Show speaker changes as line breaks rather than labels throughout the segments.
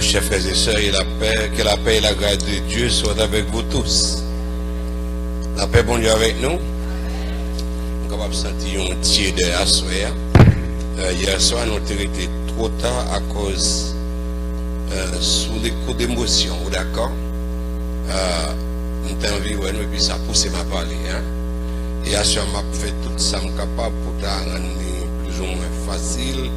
Chers frères et sœurs, que la paix et la grâce de Dieu soient avec vous tous. La paix, bon Dieu, avec nous. On est capable de sentir un tiers de la soirée. Hier soir, nous avons été trop tard à cause sous les coups d'émotion, d'accord? Nous avons envie, ouais, et puis ça pousse ma parler. Hein? Et à ce moment, je fait tout ça capable pour rendre plus ou moins facile.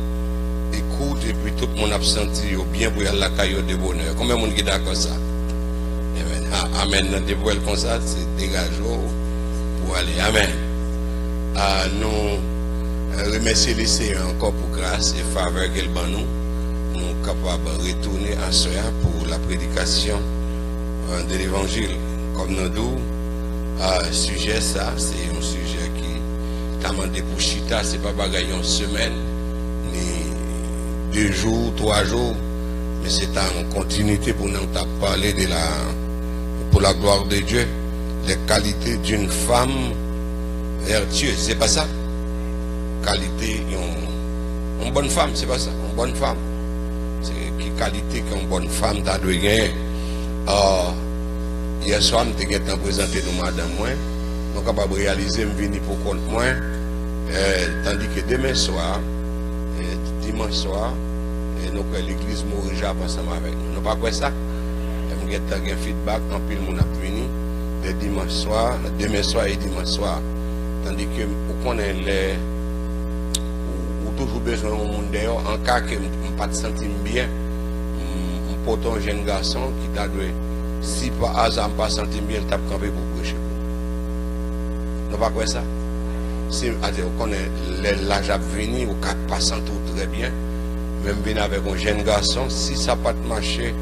Écoute, et puis tout le monde a senti bien pour aller à la caillou de bonheur. Combien de monde qui est d'accord ça? Amen. Dans des poils comme ça, c'est dégageant pour aller. Amen. Nous remercions les Seigneurs encore pour grâce et faveur qu'elle ban nous. Nous sommes capables de retourner à soi pour la prédication de l'évangile. Comme nous disons, sujet ça, c'est un sujet qui t'a demandé pour Chita, c'est pas bagaille en semaine, ni 2 jours, 3 jours, mais c'est en continuité pour nous parler de pour la gloire de Dieu, les qualités d'une femme vertueuse, c'est pas ça? Qualité, une bonne femme, c'est pas ça? Une bonne femme. C'est qui qualité qu'une bonne femme t'a dû gagner. Hier soir, je suis présenté nous madame moi. Je suis capable de réaliser, je venir pour compte moi. Tandis que demain soir, dimanche soir, nous avons l'église Morija ensemble avec nous. Nous pas quoi ça? Je suis un feedback, en pile mon a venu de dimanche soir, demain soir et dimanche soir. Tandis que vous connaissez ou toujours besoin de monde d'ailleurs, en cas que je ne pas sentir bien, je porte un jeune garçon qui t'a doué. Si par hasard je ne pas sentir bien, il t'a campé pour prêcher. Vous pas quoi ça? Si vous connaissez l'âge à venir, vous ne pas sentir très bien, même venir avec un jeune garçon, si ça n'a pas marché,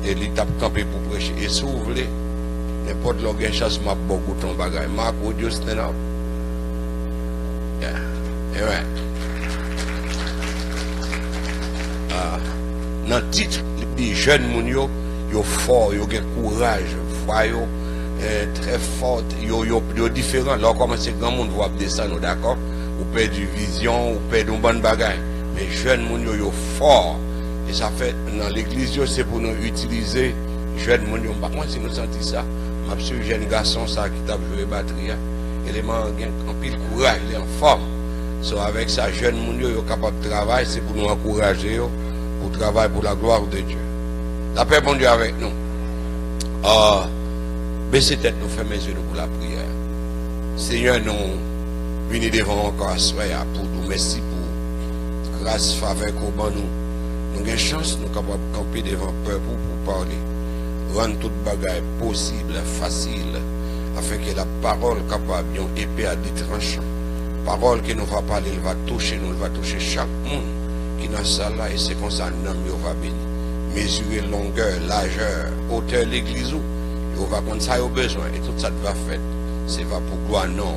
il t'a campé pour prêcher. Et si vous voulez, n'importe quelle chance m'a beaucoup ton bagage. Marc, would you stand up? Yeah. Amen. Dans le titre, les jeunes gens, ils sont forts, ils ont courage, très fort, ils sont différents. Alors, comment c'est grand monde voit descendre, d'accord? Ou perd du vision, ou perd une bonne bagaille. Mais jeunes gens, ils sont forts. Et ça fait, dans l'église, c'est pour nous utiliser jeunes gens. Par contre, si nous sentons ça, je suis un jeune garçon ça, qui tape jouer batterie. Élément en pile courage, il est en forme. So, avec ça, jeunes gens sont capables de travailler, c'est pour nous encourager pour travailler pour la gloire de Dieu. La paix, bon Dieu, avec nous. Baissez tête, nous fermons les yeux pour la prière. Seigneur, nous venons devant encore à soi pour nous merci pour grâce, faveur qu'on nous. Nous avons une chance, nous sommes capables de camper devant le peuple pour parler. Rendre toute bagaille possible, facile, afin que la parole capable d'une épée à 2 tranchants. Parole que nous va parler, elle va toucher nous, elle va toucher chaque monde qui est dans ça là, et c'est comme ça que nous va bénir. Mesurer longueur, largeur, hauteur de l'église, il va prendre ça au besoin, et tout ça va faire. C'est va pour gloire non,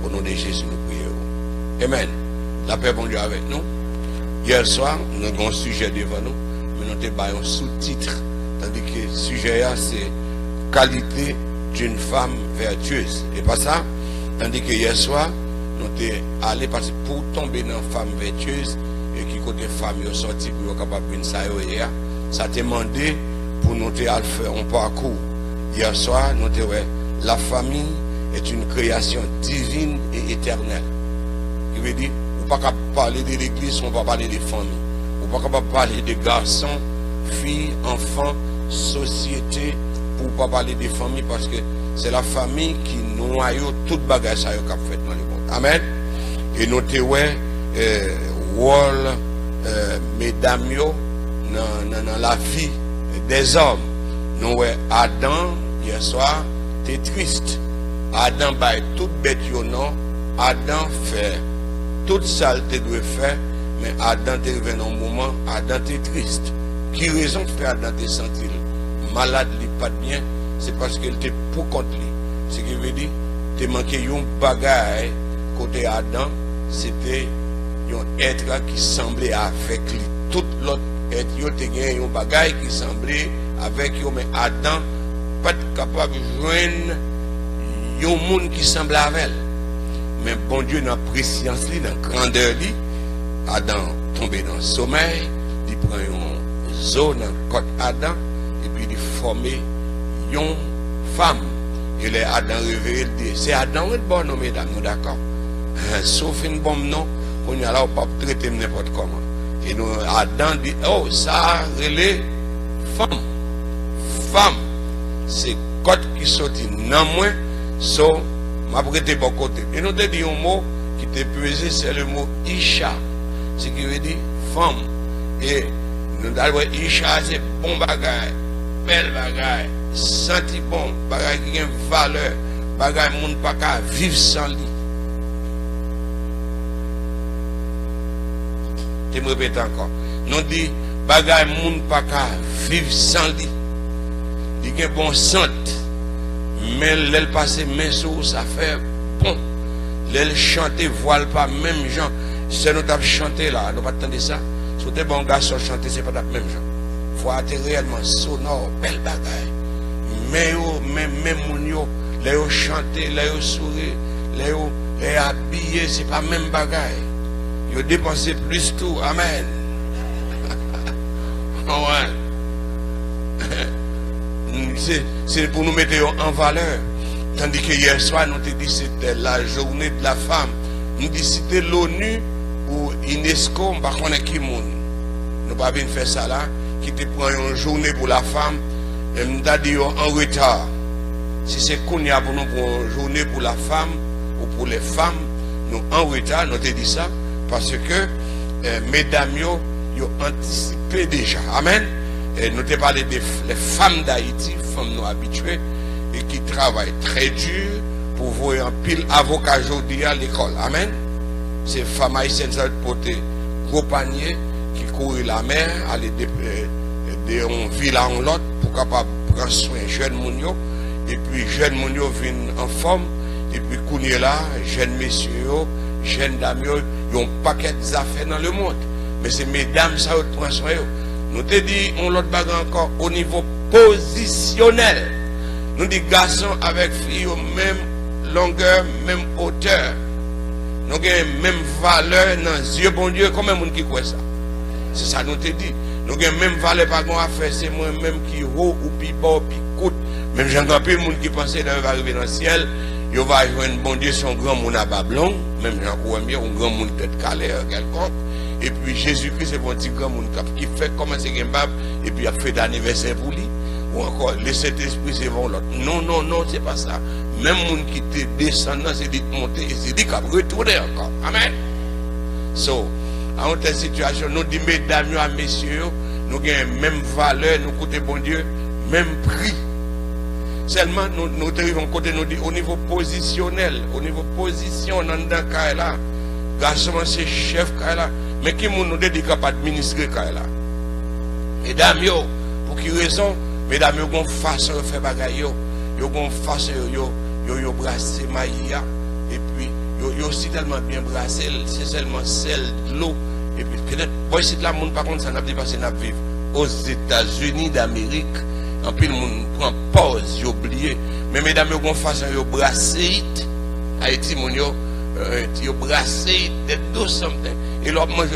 au nom de Jésus nous prions. Amen. La paix bon Dieu avec nous. Hier soir, nous avons un sujet devant nous, mais nous avons un sous-titre, tandis que le sujet c'est qualité d'une femme vertueuse. Et pas ça, tandis que hier soir, nous sommes allés parce que pour tomber dans une femme vertueuse, et qui côté femme est sorti pour être capable de venir ça a demandé pour nous faire un parcours. Hier soir, nous avons la famille est une création divine et éternelle. Il veut dire, on ne peut pas parler de l'église, on ne peut pas parler des familles. On ne peut pas parler des garçons, filles, enfants, société, pour ne pas parler des familles, parce que c'est la famille qui noie tout bagage ça qu'a fait dans le monde. Amen. Et nous avons rôle, mesdames, dans la vie des hommes. Nous avons Adam, hier soir, t'es triste. Adam baille toute bête, non. Adam fait toute saleté doit faire, mais Adam t'est revenu un moment, Adam t'es triste. Qui raison fait Adam t'es senti malade, il pas de bien, c'est parce qu'il était pour contre lui. Ce qui veut dire, t'es manqué un bagage côté Adam, c'était un être qui semblait avec lui. Tout l'autre être, il y a un bagage qui semblait avec lui, mais Adam pas capable de joindre un monde qui semble avec elle. Mais bon Dieu, dans la préscience, dans la grandeur, Adam tombé dans le sommeil, il prend un zone dans côte Adam et puis il formé une femme. Et les Adam réveillé, c'est Adam ou le bon nom, mesdames, nous d'accord. Sauf une bonne nom, on y a là, on peut pas traiter n'importe comment. Et nous, Adam dit, oh, ça, relais, femme. Femme, c'est côte qui sortit dans moi, so, m'a prêté bon côté. Et nous te dit un mot qui te pesé, c'est le mot Isha, ce qui veut dire femme. Et nous allons Isha, c'est bon bagaille, belle bagaille, senti bon, bagaille qui a une valeur, bagaille moun pas qu'à vivre sans lui. Je me répète encore. Nous dit bagaille moun pas qu'à vivre sans lui. Il y a un bon santé, mais l'elle passe main sur ça fait bon. L'elle chante voile pas même gens. C'est nous t'as chanté là, nous pas attendre ça. Si t'es bon garçon chanter c'est pas la même gens. Faut être réellement sonore, belle bagaille. Mais même moun yo, les yo chanter, les yo sourire, les yo habillé, c'est pas même bagaille. Yo dépenser plus tout. Amen. Ouais. C'est pour nous mettre en valeur. Tandis que hier soir, nous avons dit que c'était la journée de la femme. Nous avons dit que c'était l'ONU ou UNESCO, nous ne savons pas qui monde. Nous n'avons pas bien fait ça là, qui te prend une journée pour la femme, et nous avons dit en retard. Si c'est qu'on y a pour nous pour une journée pour la femme ou pour les femmes, nous en retard, nous avons dit ça, parce que mesdames, ils ont anticipé déjà. Amen. Et nous avons parlé des femmes d'Haïti, femmes non habituées, et qui travaillent très dur pour voir un pile avocat aujourd'hui à l'école. Amen. Ces femmes haïtiennes qui portent gros panier, qui courent la mer, aller de ville à l'autre pour capable prendre soin de jeunes mounio. Et puis jeunes mounio viennent en forme. Et puis kounye là, jeunes messieurs, jeunes dames, ils ont un paquet d'affaires dans le monde. Mais c'est mesdames ça qui prennent soin. Nous te dit, on l'autre bagarre encore au niveau positionnel. Nous dit garçons avec filles au même longueur, même hauteur. Nous avons même valeur dans les yeux, bon Dieu, combien de monde qui croit ça? C'est ça nous te dit. Nous avons même valeur par contre à faire, c'est moi-même qui haut ou puis bas, puis coûte. Même j'ai encore plus de monde qui pensait qu'il va arriver dans le ciel. Il va joindre bon Dieu son grand monde à Babylone. Même j'ai encore un grand monde peut-être calé quelconque. Et puis Jésus-Christ c'est un petit grand monde qui fait commencer un bab et puis a fait d'anniversaire pour lui. Ou encore le Saint-Esprit c'est bon l'autre. Non, non, non, c'est pas ça. Même monde qui te descendant, c'est dit de monter et c'est dit qu'il retourner encore. Amen. So, en telle situation, nous disons mesdames et messieurs, nous avons même valeur, nous coûtons bon Dieu, même prix. Seulement, nous arrivons côté, nous dit au niveau positionnel, au niveau position dans le cas là, garçon c'est chef cas là. Mais qui nous dit qu'il pas administrer là? Mesdames, pour qui raison? Mesdames, ils ont une façon de faire bagaille, ils ont une façon de brasser maïa, et puis ils ont aussi tellement bien brassé, c'est seulement celle de l'eau. Et puis peut-être, si la monde par contre, ça n'a pas dépassé n'a vivre aux États-Unis d'Amérique, en plus le monde prend pause, ils oublié. Mais mesdames, ils ont une façon de brasser, Haïti, ils ont brassé, do something. Et là, manger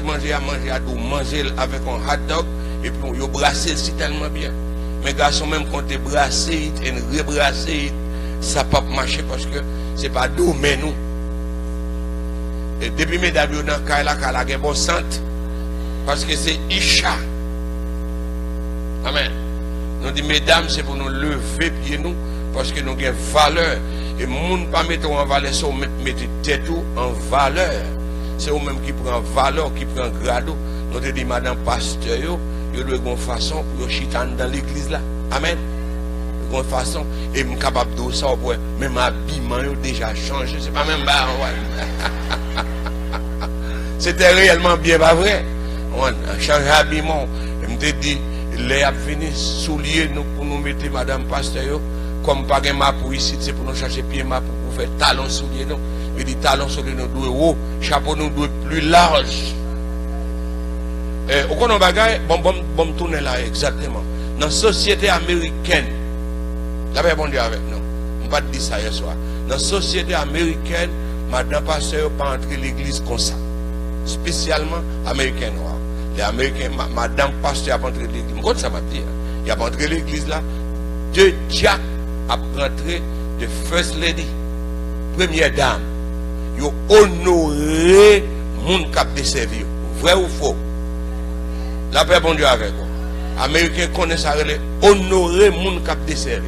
avec un hot dog, et puis ils ont brassé c'est tellement bien. Mais garçons, même quand ils brassé et rebrassé, ça ne peut pas marcher parce que ce n'est pas doux, mais nous. Et depuis mesdames, ils ont un bon centre, parce que c'est Isha. Amen. Nous disons, mesdames, c'est pour nous lever pieds nous, parce que nous avons valeur. Et les gens ne pas mettre en valeur, c'est mettre tête en valeur. C'est eux-mêmes qui prennent valeur, qui prennent grado. Nous te dit, madame pasteur, il y a une façon pour chiter dans l'église là. Amen. Une façon. Et je suis capable de ça, même l'habillement a déjà changé. C'est pas même barre. C'était réellement bien, pas vrai. On a changé l'habillement. Je me dit, les a venu soulier nous pour nous mettre madame pasteur. Comme pas de map pour ici, c'est pour nous chercher pied map pour faire talons souliers. Il dit talons souliers nous doit haut, chapeau nous doit plus large. Au qu'on a bagaille, bon tourner là exactement. Dans la société américaine, la paix bon Dieu avec nous. On ne va pas dire ça hier soir. Dans la société américaine, madame pasteur pas entrer l'église comme ça. Spécialement américaine noire. Les Américains, madame pasteur a rentré l'église. Je compte ça m'a dit. Il a rentré l'église là. Deux Jack a rentré de First Lady, première dame. Ils ont honoré moun k'ap desservi. Vrai ou faux? La paix bon Dieu avec vous. Américains connaissent ça, honorer moun k'ap desservi.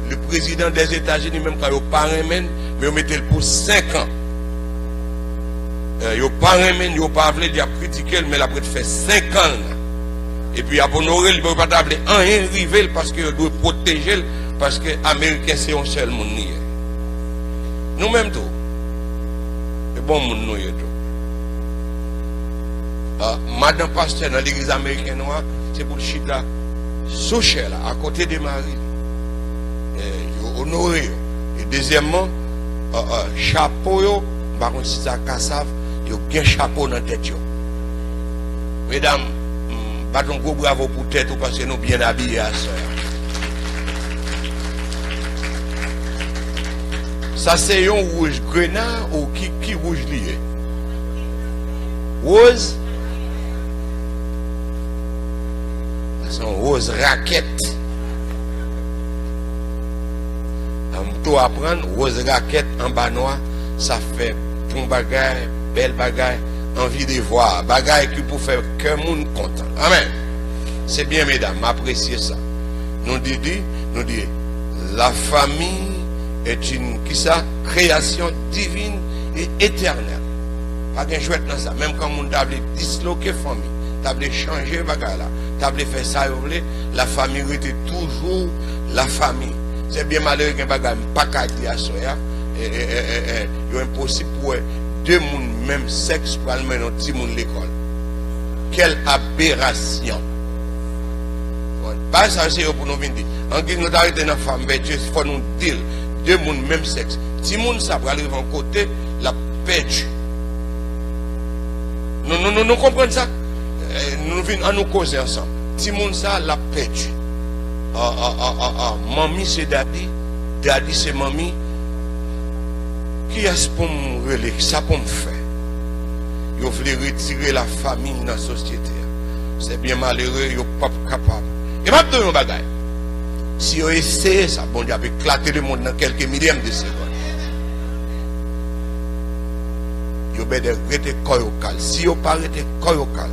Le président des États-Unis, même quand il pas remène, mais il mettait pour 5 ans. Il pas remène, il pas voulu dire critiquer, mais il a fait 5 ans. Et puis, à honorer, il ne peut pas t'appeler un rival parce qu'il doit protéger, parce que les Américains, c'est un seul monde. Nous-mêmes, tout. C'est bon monde, nous, tout. Madame Pasteur, dans l'église américaine, c'est pour le chita sous là, à côté de Marie. Honoré. Et deuxièmement, chapeau, par contre, si ça cassave, il y a bien chapeau dans la tête. Mesdames, battons gros bravo pour tête parce que nous bien habillés à ça. Ça c'est un rouge grenat ou qui rouge lié? Rose? C'est un rose raquette. Tout apprendre, rose raquette en bas noir, ça fait bon bagaille, belle bagaille, envie de voir, bagaille qui pour faire que monde content. Amen. C'est bien, mesdames, m'appréciez ça. Nous dit, la famille est une création divine et éternelle. Pas qu'un chouette dans ça. même quand on t'a disloqué famille, t'a changer bagaille là, t'a faire ça, la famille était toujours la famille. C'est bien malheureux qu'un bagage pas qu'à dire à soi. Il est impossible pour deux mondes même sexe pour aller dans petit monde l'école. Quelle aberration. Pas ça c'est pour nous venir. En guise nous arrêter dans la femme vertueuse, il faut nous dire deux mondes même sexe. Petit monde ça pour arriver en côté la perdu. Nous comprenons ça. Nous venons à nous causer ensemble. Petit monde ça la perdu. Mamie c'est daddy, daddy c'est mamie. Qui est-ce pour me relayer? Ça pour me faire? Il voulait retirer la famille dans la société. C'est bien malheureux, il n'est pas capable. Et je vais vous dire un bagage. Si vous essayez ça, bon Dieu peut éclater le monde dans quelques millièmes de secondes. Vous devez arrêter corps au calme. Si vous ne pas arrêter corps au calme,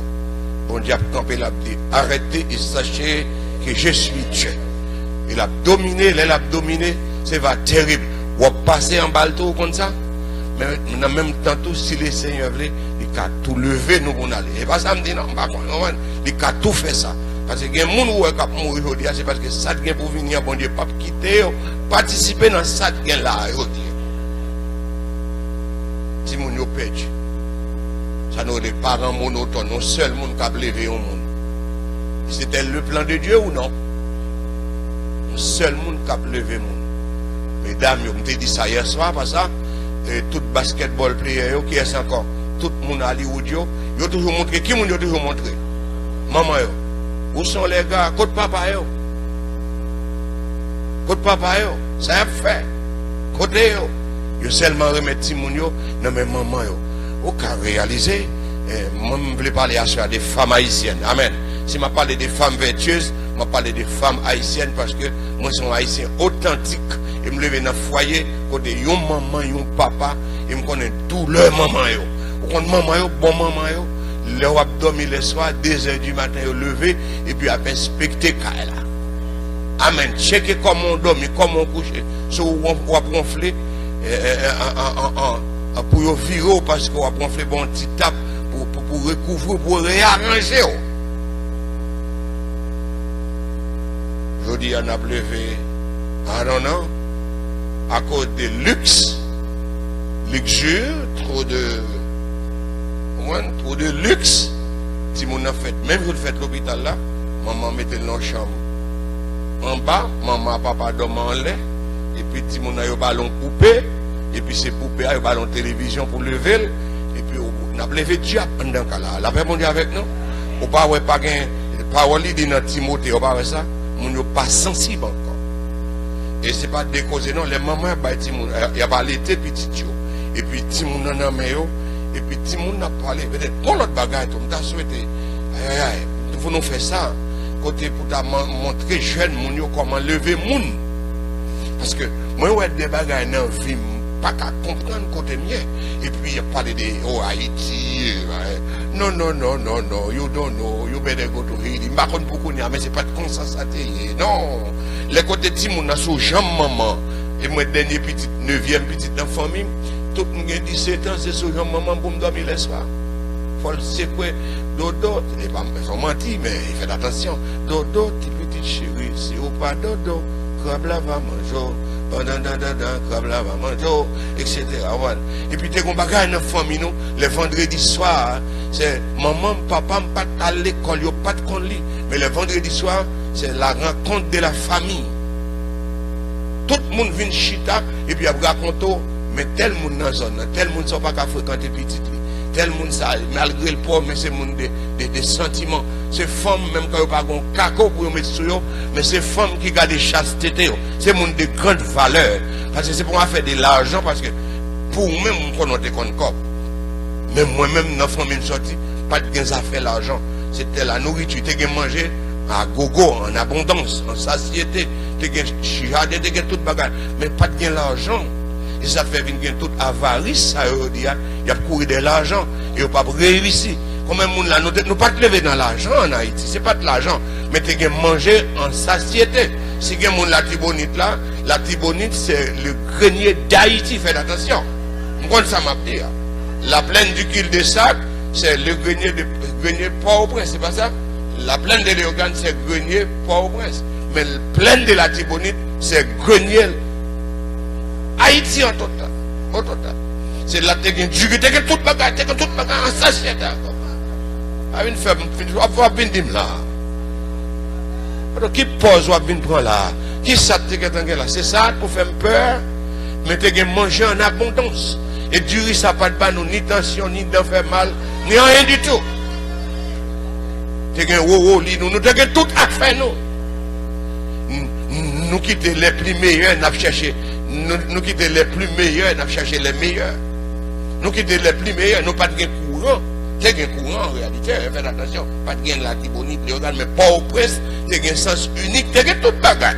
bon Dieu peut camper la vie. Arrêtez et sachez que je suis Dieu. Il a dominé, c'est va terrible. Vous passez en balto comme ça, mais en même temps, si le Seigneur veut, il a tout levé, nous pour aller. Et pas ça me dit non, il a tout fait ça. Parce que les gens qui ont mourir aujourd'hui, c'est parce que ça vient pour venir, bon Dieu, pas quitter, participer dans ça vient là. Si mon yo perdu, ça nous des parents monotones, non seul monde qui a levé au monde. C'était le plan de Dieu ou non? Le seul monde qui a levé le monde. Mesdames, je me dit ça hier soir, parce que tout basketball player, qui est encore, tout le monde à Hollywood, ils ont toujours montré. Qui ont toujours montré? Maman, où sont les gars? Côte papa, côte papa, ça a fait. Côté, ils seulement remettre Timounio, non mais maman, au cas réalisé, moi je voulais parler à des femmes haïtiennes. Amen. Si je parle des femmes vertueuses, je parle des femmes haïtiennes parce que moi je suis haïtien authentique. Et je me lève dans le foyer, côté yon maman, yon papa, et je connais tout leur maman. Vous connaissez maman, bon maman, leur abdomen le soir, 2h du matin, levé, et puis après inspecter là. Amen. Checker comment on dort, comment on couche. Si on va gonfler, pour virer, parce qu'on va gonfler bon petit tape pour recouvrir, pour réarranger. Je dis, on a levé, I don't know, à cause de luxe, luxure, trop de luxe. Si mon a fait, même si vous faites l'hôpital là, maman mettait dans la chambre en bas, maman, papa dorment en lait, et puis si mon a un ballon poupée, et puis ces poupées a un ballon télévision pour lever, et puis on a levé diable pendant cas là. La paix mon Dieu avec nous. On pas ouais pas gain parole dit dans Timothée, on pas ouais ça, mon n'est pas sensible encore. Et c'est pas décausé non, les mamans bah il y a pas l'été petit et puis ti mon nan mais yo et puis tout le monde n'a parlé, peut-être pour l'autre bagaille, on t'a souhaité, il faut nous faire ça, côté pour montrer jeune moun yo comment lever moun. Parce que moi, ouais des bagailles dans la vie, pas qu'à comprendre côté mien. Et puis, il y a parlé de Haïti. Non, you don't know, you better go to Haiti. Je ne sais pas pourquoi, mais ce n'est pas de conscience. Non, les côtés de Timon, sont jamais maman. Et moi, dernier petit, 9e petit dans la famille, tout le monde a 17 ans, c'est sur jamais maman pour me dormir le soir. Il faut le secouer. Dodo, il faut mentir, mais il fait attention. Dodo, petit chéri, si ou pas dodo, crabe là va manger. Crabe là va manger, etc. Et puis, tu as un bagage dans la famille, le vendredi soir, c'est maman, papa, pas à l'école, il n'y a pas de conlis. Mais le vendredi soir, c'est la rencontre de la famille. Tout le monde vient chita, et puis il raconte, mais tel monde dans la zone, tel monde ne sont pas qu'à fréquenter petit. Tel monde ça, malgré le pauvre, mais c'est monde des sentiments. C'est femmes, même quand il n'y a pas de caco pour mettre sur eux, mais c'est femmes qui gardent des chasteté. C'est monde de grande valeur. Parce que c'est pour moi faire de l'argent, parce que pour moi-même, on connaît des comptes. Mais moi-même, dans la famille sortie, pas de gain à faire l'argent. C'était la nourriture. Tu as mangé à gogo, en abondance, en satiété. Tu as chiadé, tu as tout bagage. Mais pas de gain l'argent. Et ça fait venir toute avarice, ça veut dire, il y a couru de l'argent, et il n'y a pas réussi. Comment nous ne pas te lever dans l'argent en Haïti, ce n'est pas de l'argent, mais tu as mangé en satiété. Si tu as la Tibonite là, la Tibonite c'est le grenier d'Haïti, faites attention. Pourquoi ça m'a dit? La plaine du Kil de Sac, c'est le grenier Port-au-Prince, c'est pas ça? La plaine de Léogane, c'est le grenier Port-au-Prince. Mais la plaine de la Tibonite, c'est le grenier Haïti en total. C'est là que tu as tout le bagage, en satiété. Une femme, on va venir là. Qui pose, on va venir prendre là. Qui ça te là? C'est ça pour faire peur, mais tu as mangé en abondance. Et du riz, ça n'a pas nous ni tension, ni d'en faire mal, ni rien du tout. Tu as nous avons tout à faire, nous quittons les plus meilleurs, nous cherchons. Nous quittons les plus meilleurs, nous cherchons les meilleurs. Nous quittons les plus meilleurs, nous pas de courant. Tu as un courant en réalité, faites attention, pas de la Tibonite, mais pas au presse, tu as un sens unique, tu as tout bagage.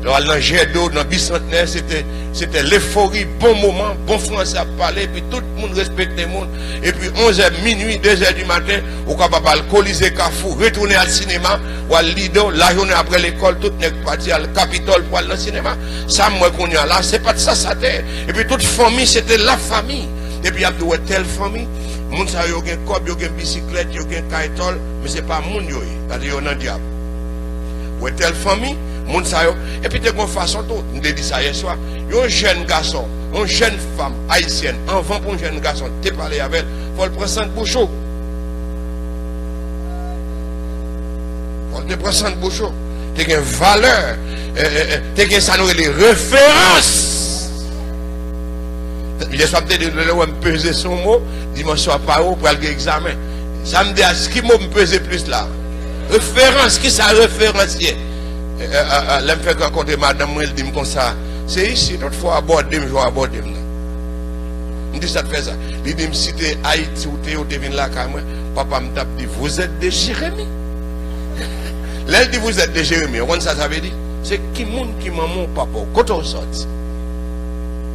Alors, dans le jet d'eau, dans le bicentenaire, c'était l'euphorie, bon moment, bon français à parler, puis tout le monde respectait le monde. Et puis 11h, minuit, 2h du matin, on va alcooliser Carrefour, retourner au cinéma, ou à Lido, la journée après l'école, tout n'est pas parti à le Capitole pour aller dans le cinéma. Ça, moi, qu'on y a là, c'est pas de ça, ça t'est. Et puis toute famille, c'était la famille. Et puis, il y a telle famille, moun sa yo gen kob, yo gen bicyclette, yo gen kaitol, mais c'est pas moun yo, parce que yo nan diable. Ou telle famille, moun sa yo, et puis de une façon tout, on dit ça hier soir, un jeune garçon, une jeune femme haïtienne, enfant pour un jeune garçon, tu parlé avec elle, faut le prendre 100 bouchons. Faut le prendre 100 bouchons. Tu as une valeur, tu as ça nous les références. Je suis de peser son mot, dimanche soir par où pour aller examen. Ça me dit à ce qui me peser plus là. Référence, qui ça référencier? Elle me fait rencontrer madame, elle dit comme ça. C'est ici, toutefois, aborder, je vais aborder. Je dis ça te fait ça. Il dit, si tu es Haïti ou tu es venu là, papa me tape, dit, vous êtes de Jérémie. Là, il dit, vous êtes de Jérémie. Vous ça veut dire? C'est qui monde qui m'a mon papa. Quand on sortit.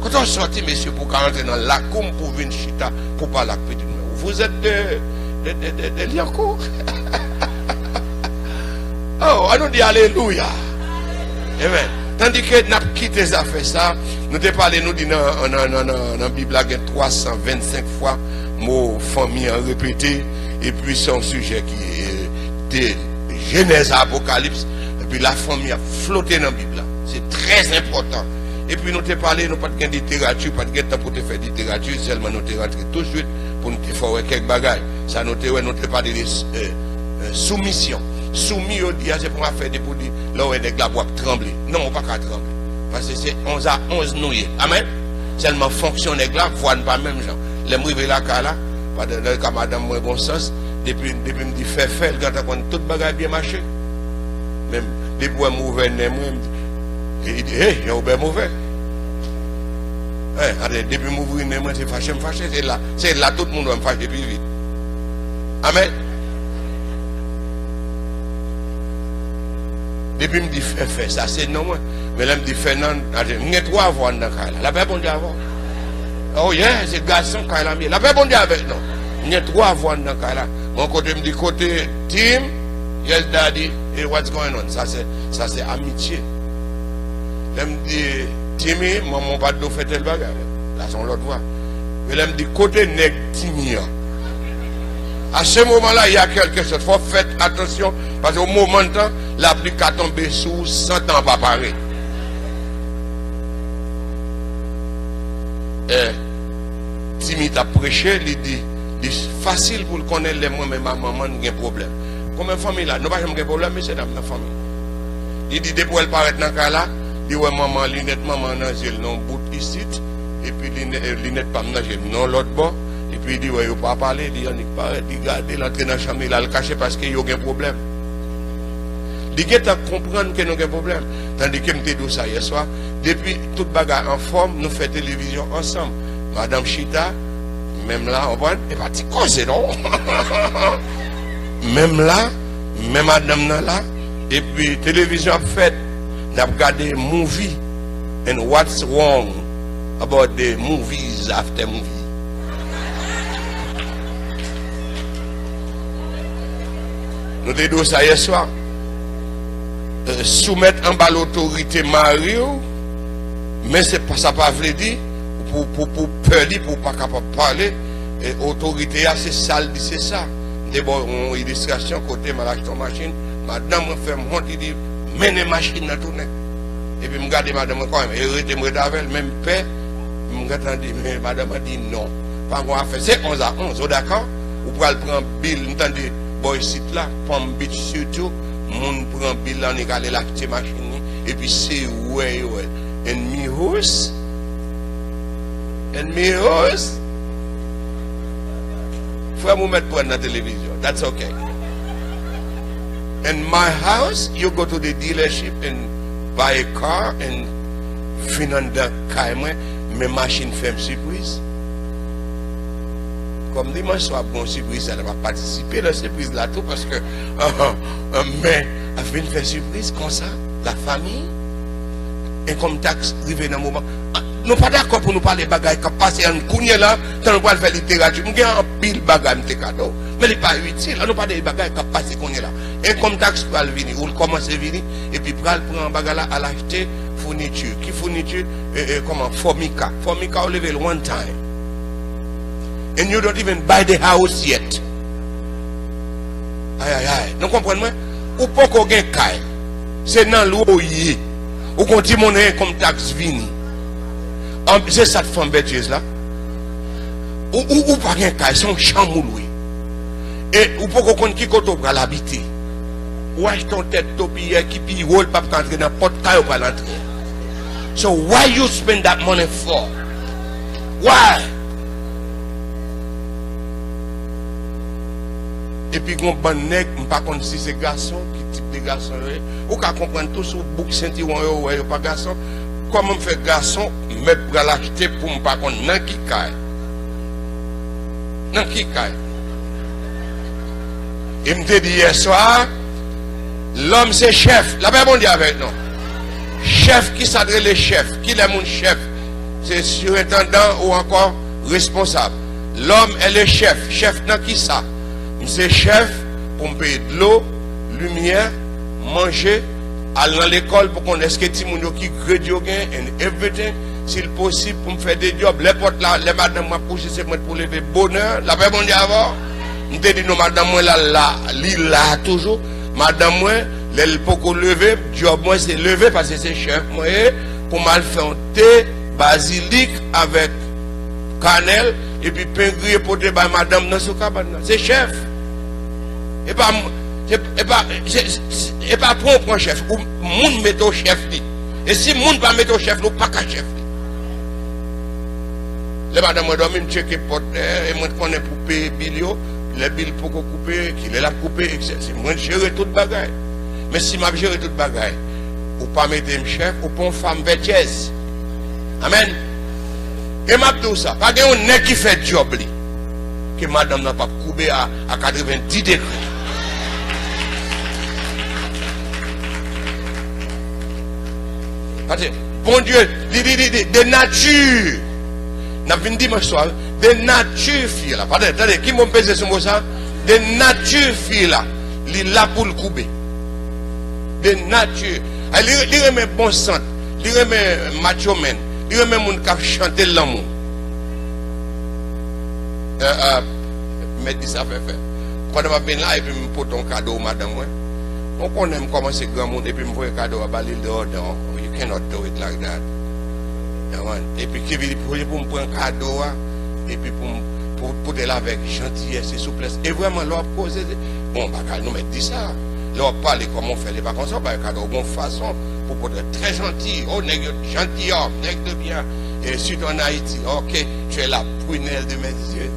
Quand on sortit, monsieur, pour rentrer dans la cour pour venir chita, pour parler avec petit, vous êtes de Liancourt. Oh, on nous dit Alléluia. Amen. Tandis que nous avons quitté ça, nous avons parlé, nous dit dans la Bible, il y a 325 fois, mot famille répété, et puis son sujet qui est de Genèse à Apocalypse, et puis la famille a flotté dans la Bible. C'est très important. Et puis nous avons parlé, nous n'avons pas de littérature, pas de temps pour te faire littérature, seulement nous avons rentré tout de suite pour nous faire quelques bagages. Ça nous avons parlé de soumission. Soumis au dia, c'est pour faire des produits, là où les gars doivent trembler. Non, on ne peut pas trembler. Parce que c'est 11 à 11 nouillés. Amen. Seulement fonction des gars, voient pas même gens. Les m'river la là, pas de cas madame, moi bon sens, depuis me dit fait, le gars quand tout bagage bien marché. Même, depuis moi, mauvais, il dit, hey, il est mauvais. Depuis m'ouvrir, moi, c'est fâché, c'est là, tout le monde va me fâcher plus vite. Amen. Depuis me dit fait ça, c'est non, moi. Mais là, me dit fait non, il y a 3 voix dans le cas. La paix, bon Dieu, avant. Oh, yeah, c'est le garçon qui a mis. La paix, bon Dieu, avec non. Il y a 3 voix dans le cas. Mon côté me dit côté team, yes, daddy, et what's going on? Ça, c'est amitié. Là, me dit, Timmy, maman, pas de fait tel bagage. Là, c'est l'autre voix. Mais là, me dit côté nègre, Timmy. À ce moment-là, il y a quelque chose. Il faut faire attention, parce qu'au moment de temps, l'applique a tombé sous 100 ans pas pareil. Timmy t'a prêché, il dit, c'est facile pour le connaître les moi, mais ma maman n'a pas de problème. Comme une famille là, nous n'avons pas de problème, mais c'est dans ma famille. Il dit, depuis qu'elle paraît dans le cas là, il dit, ouais, maman, lunette, maman, j'ai le nom bout ici, et puis lunette, pas j'ai non l'autre bord. Et puis il dit, ouais, il ne peut pas parler, il dit, il paraît, il garde, l'entrée dans la chambre, il a le caché parce qu'il y a un problème. Il dit, il comprendre qu'il y a un problème. Tandis que je me dis ça hier soir, depuis toute bagarre en forme, nous faisons télévision ensemble. Madame Chita, même là, on va, elle va dire, cause, non? Même là, même madame là, et puis télévision a fait, on a regardé movie, and what's wrong about the movies after movie. Nous te disons ça hier soir. Soumettre en bas l'autorité Mario, mais c'est pas ça pas voulu dire pour peur pour pas capable parler. Autorité c'est ça, c'est ça. D'abord une illustration côté malach ton machine, madame me fait monter, il dit menez machine dans tourner. Et puis me regarder madame quand même, et me avec même paix, me regarder mais madame a dit non. Pas qu'on a fait c'est 11 à 11, d'accord? Ou pour aller prendre bill, entendez boy site là, Palm Beach surtout, mon prend bill là, on est allé l'acheter machine et puis c'est ouais. And me house. Faut me mettre pour la télévision. That's okay. In my house, you go to the dealership and buy a car and finance the car. Mes machines font surprise. Comme dimanche soir, bon surprise, elle va participer à la surprise là tout parce que mais elle vient faire surprise comme ça, la famille. Et comme taxe arrivé dans le moment. Nous pas d'accord pour nous parler de bagages qui passent en cougné là, tant nous pas faire littérature. Nous avons un pile bagages de cadeau. Mais il n'est pas utile. Nous pas des bagages qui passent cougné là. Et comme taxe pour venir, ou commence à venir, et puis pour prendre un bagage là à l'acheter fourniture. Qui fourniture? Comment? Formica. Formica au level one time. And you don't even buy the house yet. Aïe. Nous comprenons? Ou pas qu'on gagne caille. C'est dans l'eau y. Ou qu'on dit mon comme taxe vini. C'est ça de femme bêtise là. Ou pas rien caille, son chambre loué. Et ou pas qu'on qui qu'on va l'habiter. Ou achète ton tête topi qui puis rôle pas pour entrer dans porte caille pour l'entrer. So why you spend that money for? Why? Et puis, on bon nèg, pas contre si c'est garçon, qui type de garçon, ou qu'à comprendre tout sur bouc ceinturon, ou pas garçon, comment me fait garçon, mais pour l'acheter pour me pas contre nan qui caille. Nan qui caille. Il me dit hier soir, l'homme c'est chef, la paix bon Dieu avec nous. Chef qui s'adresse les chefs, qui est mon chef, c'est surintendant ou encore responsable. L'homme est le chef, chef nan qui ça? C'est chef pour me payer de l'eau, lumière, manger, aller dans l'école pour qu'on ait ce que tout le monde qui gradué and everything, s'il possible pour me faire des jobs. Les portes là, les madame m'a poussé, c'est pour lever bonheur. La paix bon Dieu avant. Je te dis non, madame moi là, toujours. Madame moi, elle peut lever, job moi c'est lever parce que c'est chef moi pour mal faire un thé, basilic avec cannelle et puis pain grillé pour te par madame dans ce cabane. C'est chef. Et pas propre chef, ou moun met au chef li. Et si moun pas mettre au chef, nous pas qu'à chef li. Les madame moi doit même checker porte et moi connais pour payer bilio, les billes pour couper, qu'il est là couper, c'est moi gérer toute bagaille. Mais si m'a gérer toute bagaille, ou pas mettre un chef, ou pas une femme vertueuse. Amen. Et m'a dit ça, pas qu'il y a un nez qui fait job li, que madame n'a pas coupé à 90 degrés. Bon Dieu, de nature. N'a pas dit dimanche soir, de nature fille là. Attendez, qui m'a pesé ce mot ça? De nature fille là. Il là pour le couper. De nature. Il remet bon sang, il remet macho men, il remet mon qui chanter l'amour. Mais dit ça fait. Quand on va venir là et puis me porte un cadeau madame moi. On connaît comment c'est grand monde et puis me voit un cadeau à baler dehors. You cannot do it like that. Et puis qui veut pour me prendre un cadeau et puis pour te avec gentillesse et souplesse. Et vraiment leur poser bon bah nous mettre dit ça. Leur parler comment on fait les vacances, on va un cadeau de bonne façon pour être très gentil. Oh nègre gentil homme, nègre de bien. Et surtout en Haïti, ok, tu es la prunelle de mes yeux.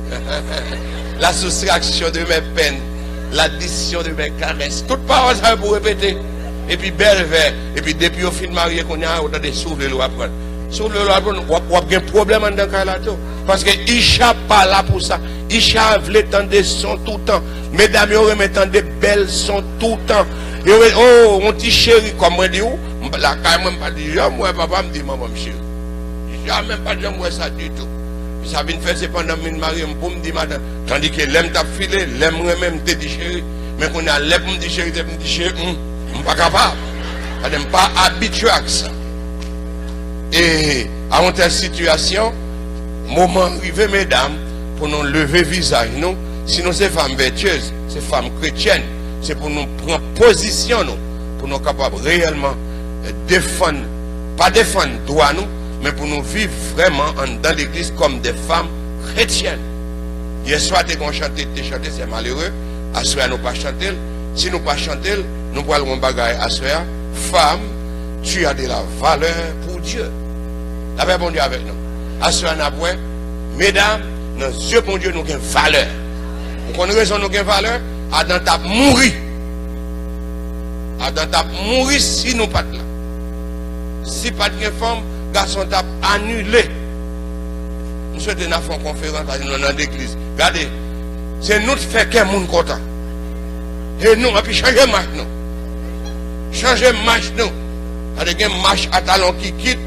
La soustraction de mes peines. L'addition de mes caresses. Toute parole ça pour répéter. Et puis belle vert. Et puis depuis au fin de marié qu'on a autant de souffle de l'eau à prendre. Souffle de l'eau à prendre, on a un problème dans le cas là. Parce que Isha pas là pour ça. Isha voulait tendre des sons tout le temps. Mesdames, ils remettent des belles sons tout le temps. Oh, mon petit chéri, comme on dit où? La caille même pas dit, moi papa me dit maman chéri. J'ai même pas dit moi ça du tout. Ça vient faire c'est pendant que je marie pour me dire madame. Tandis que l'aime t'a filé, l'aime même te dit chéri. Mais qu'on a l'aime me dit chéri, me dit chéri, je suis pas capable. Je ne suis pas habitué à ça. Et à une telle situation, moment arrivé mesdames, pour nous lever visage, nous, sinon c'est femmes vertueuses, c'est femmes chrétiennes, c'est pour nous prendre position, nous, pour nous capables réellement défendre, pas défendre droit nous, mais pour nous vivre vraiment dans l'église comme des femmes chrétiennes. Hier soir, dès qu'on chantait, c'est malheureux. À ce nous pas chanter. Si nous pas chanter, nous parlons de bagaille à ce femme, tu as de la valeur pour Dieu. La paix bon Dieu avec nous. À ce mesdames, dans Dieu bon Dieu, nous avons valeur. Vous connaissez raison nous avons valeur? Adam t'a mouru. Adam t'a mouru si nous pas là. Si pas de femme, garçon t'a annulé. Nous souhaitons faire une conférence dans l'église. Regardez, c'est nous qui faisons qu'un monde content. Et nous, et puis changer marche nous. Changer marche nous. Il y a une marche à talons qui quitte,